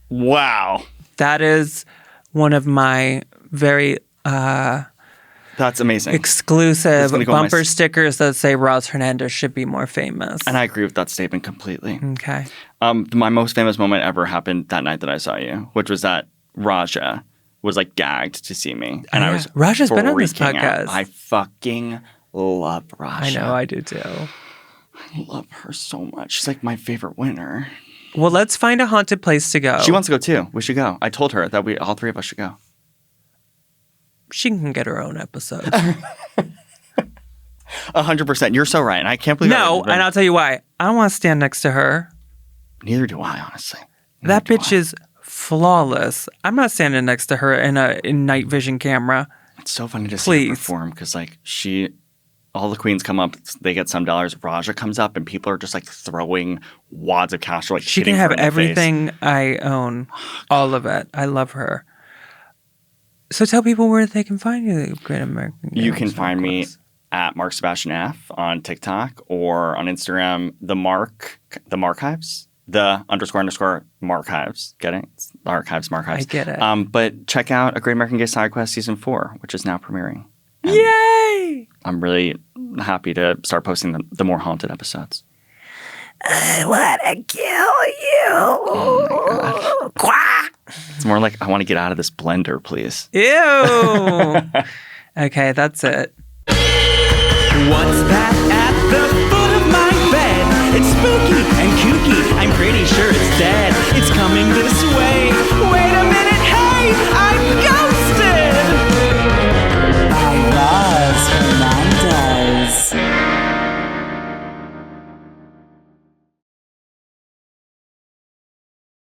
Speaker 3: Wow.
Speaker 2: That is one of my very
Speaker 3: That's amazing.
Speaker 2: exclusive
Speaker 3: It's gonna go on my
Speaker 2: bumper
Speaker 3: s-
Speaker 2: stickers that say Roz Hernandez should be more famous.
Speaker 3: And I agree with that statement completely.
Speaker 2: Okay.
Speaker 3: My most famous moment ever happened that night that I saw you, which was that Raja was like gagged to see me. And I
Speaker 2: Yeah.
Speaker 3: was
Speaker 2: Raja's been on this
Speaker 3: freaking out.
Speaker 2: podcast.
Speaker 3: I fucking love Raja.
Speaker 2: I know, I do too.
Speaker 3: I love her so much. She's like my favorite winner.
Speaker 2: Well, let's find a haunted place to go.
Speaker 3: She wants to go too. We should go. I told her that all three of us should go.
Speaker 2: She can get her own episode.
Speaker 3: 100%. You're so right. And I can't believe
Speaker 2: No, and I'll tell you why. I don't want to stand next to her.
Speaker 3: Neither do I, honestly.
Speaker 2: That bitch is flawless. I'm not standing next to her in a night vision camera.
Speaker 3: It's so funny to see her
Speaker 2: Please.
Speaker 3: perform because like all the queens come up, they get some dollars. Raja comes up and people are just like throwing wads of cash, like
Speaker 2: She
Speaker 3: hitting
Speaker 2: can
Speaker 3: her
Speaker 2: have
Speaker 3: in the face.
Speaker 2: everything I own. All of it. I love her. So tell people where they can find you, Great American.
Speaker 3: You
Speaker 2: Gangster,
Speaker 3: can
Speaker 2: of
Speaker 3: find me
Speaker 2: course.
Speaker 3: at Marc Sebastian F on TikTok or on Instagram, the Marchives, the __ Marchives. Get it? It's the Archives, Marchives.
Speaker 2: I get it.
Speaker 3: But check out A Great American Gay Side Quest Season 4, which is now premiering.
Speaker 2: Yay!
Speaker 3: I'm really happy to start posting the more haunted episodes.
Speaker 2: I want to kill you.
Speaker 3: Oh my God.
Speaker 2: Quack.
Speaker 3: It's more like, I want to get out of this blender, please.
Speaker 2: Ew. Okay, that's it.
Speaker 1: What's that at the foot It's spooky and kooky. I'm pretty sure it's dead. It's coming this way.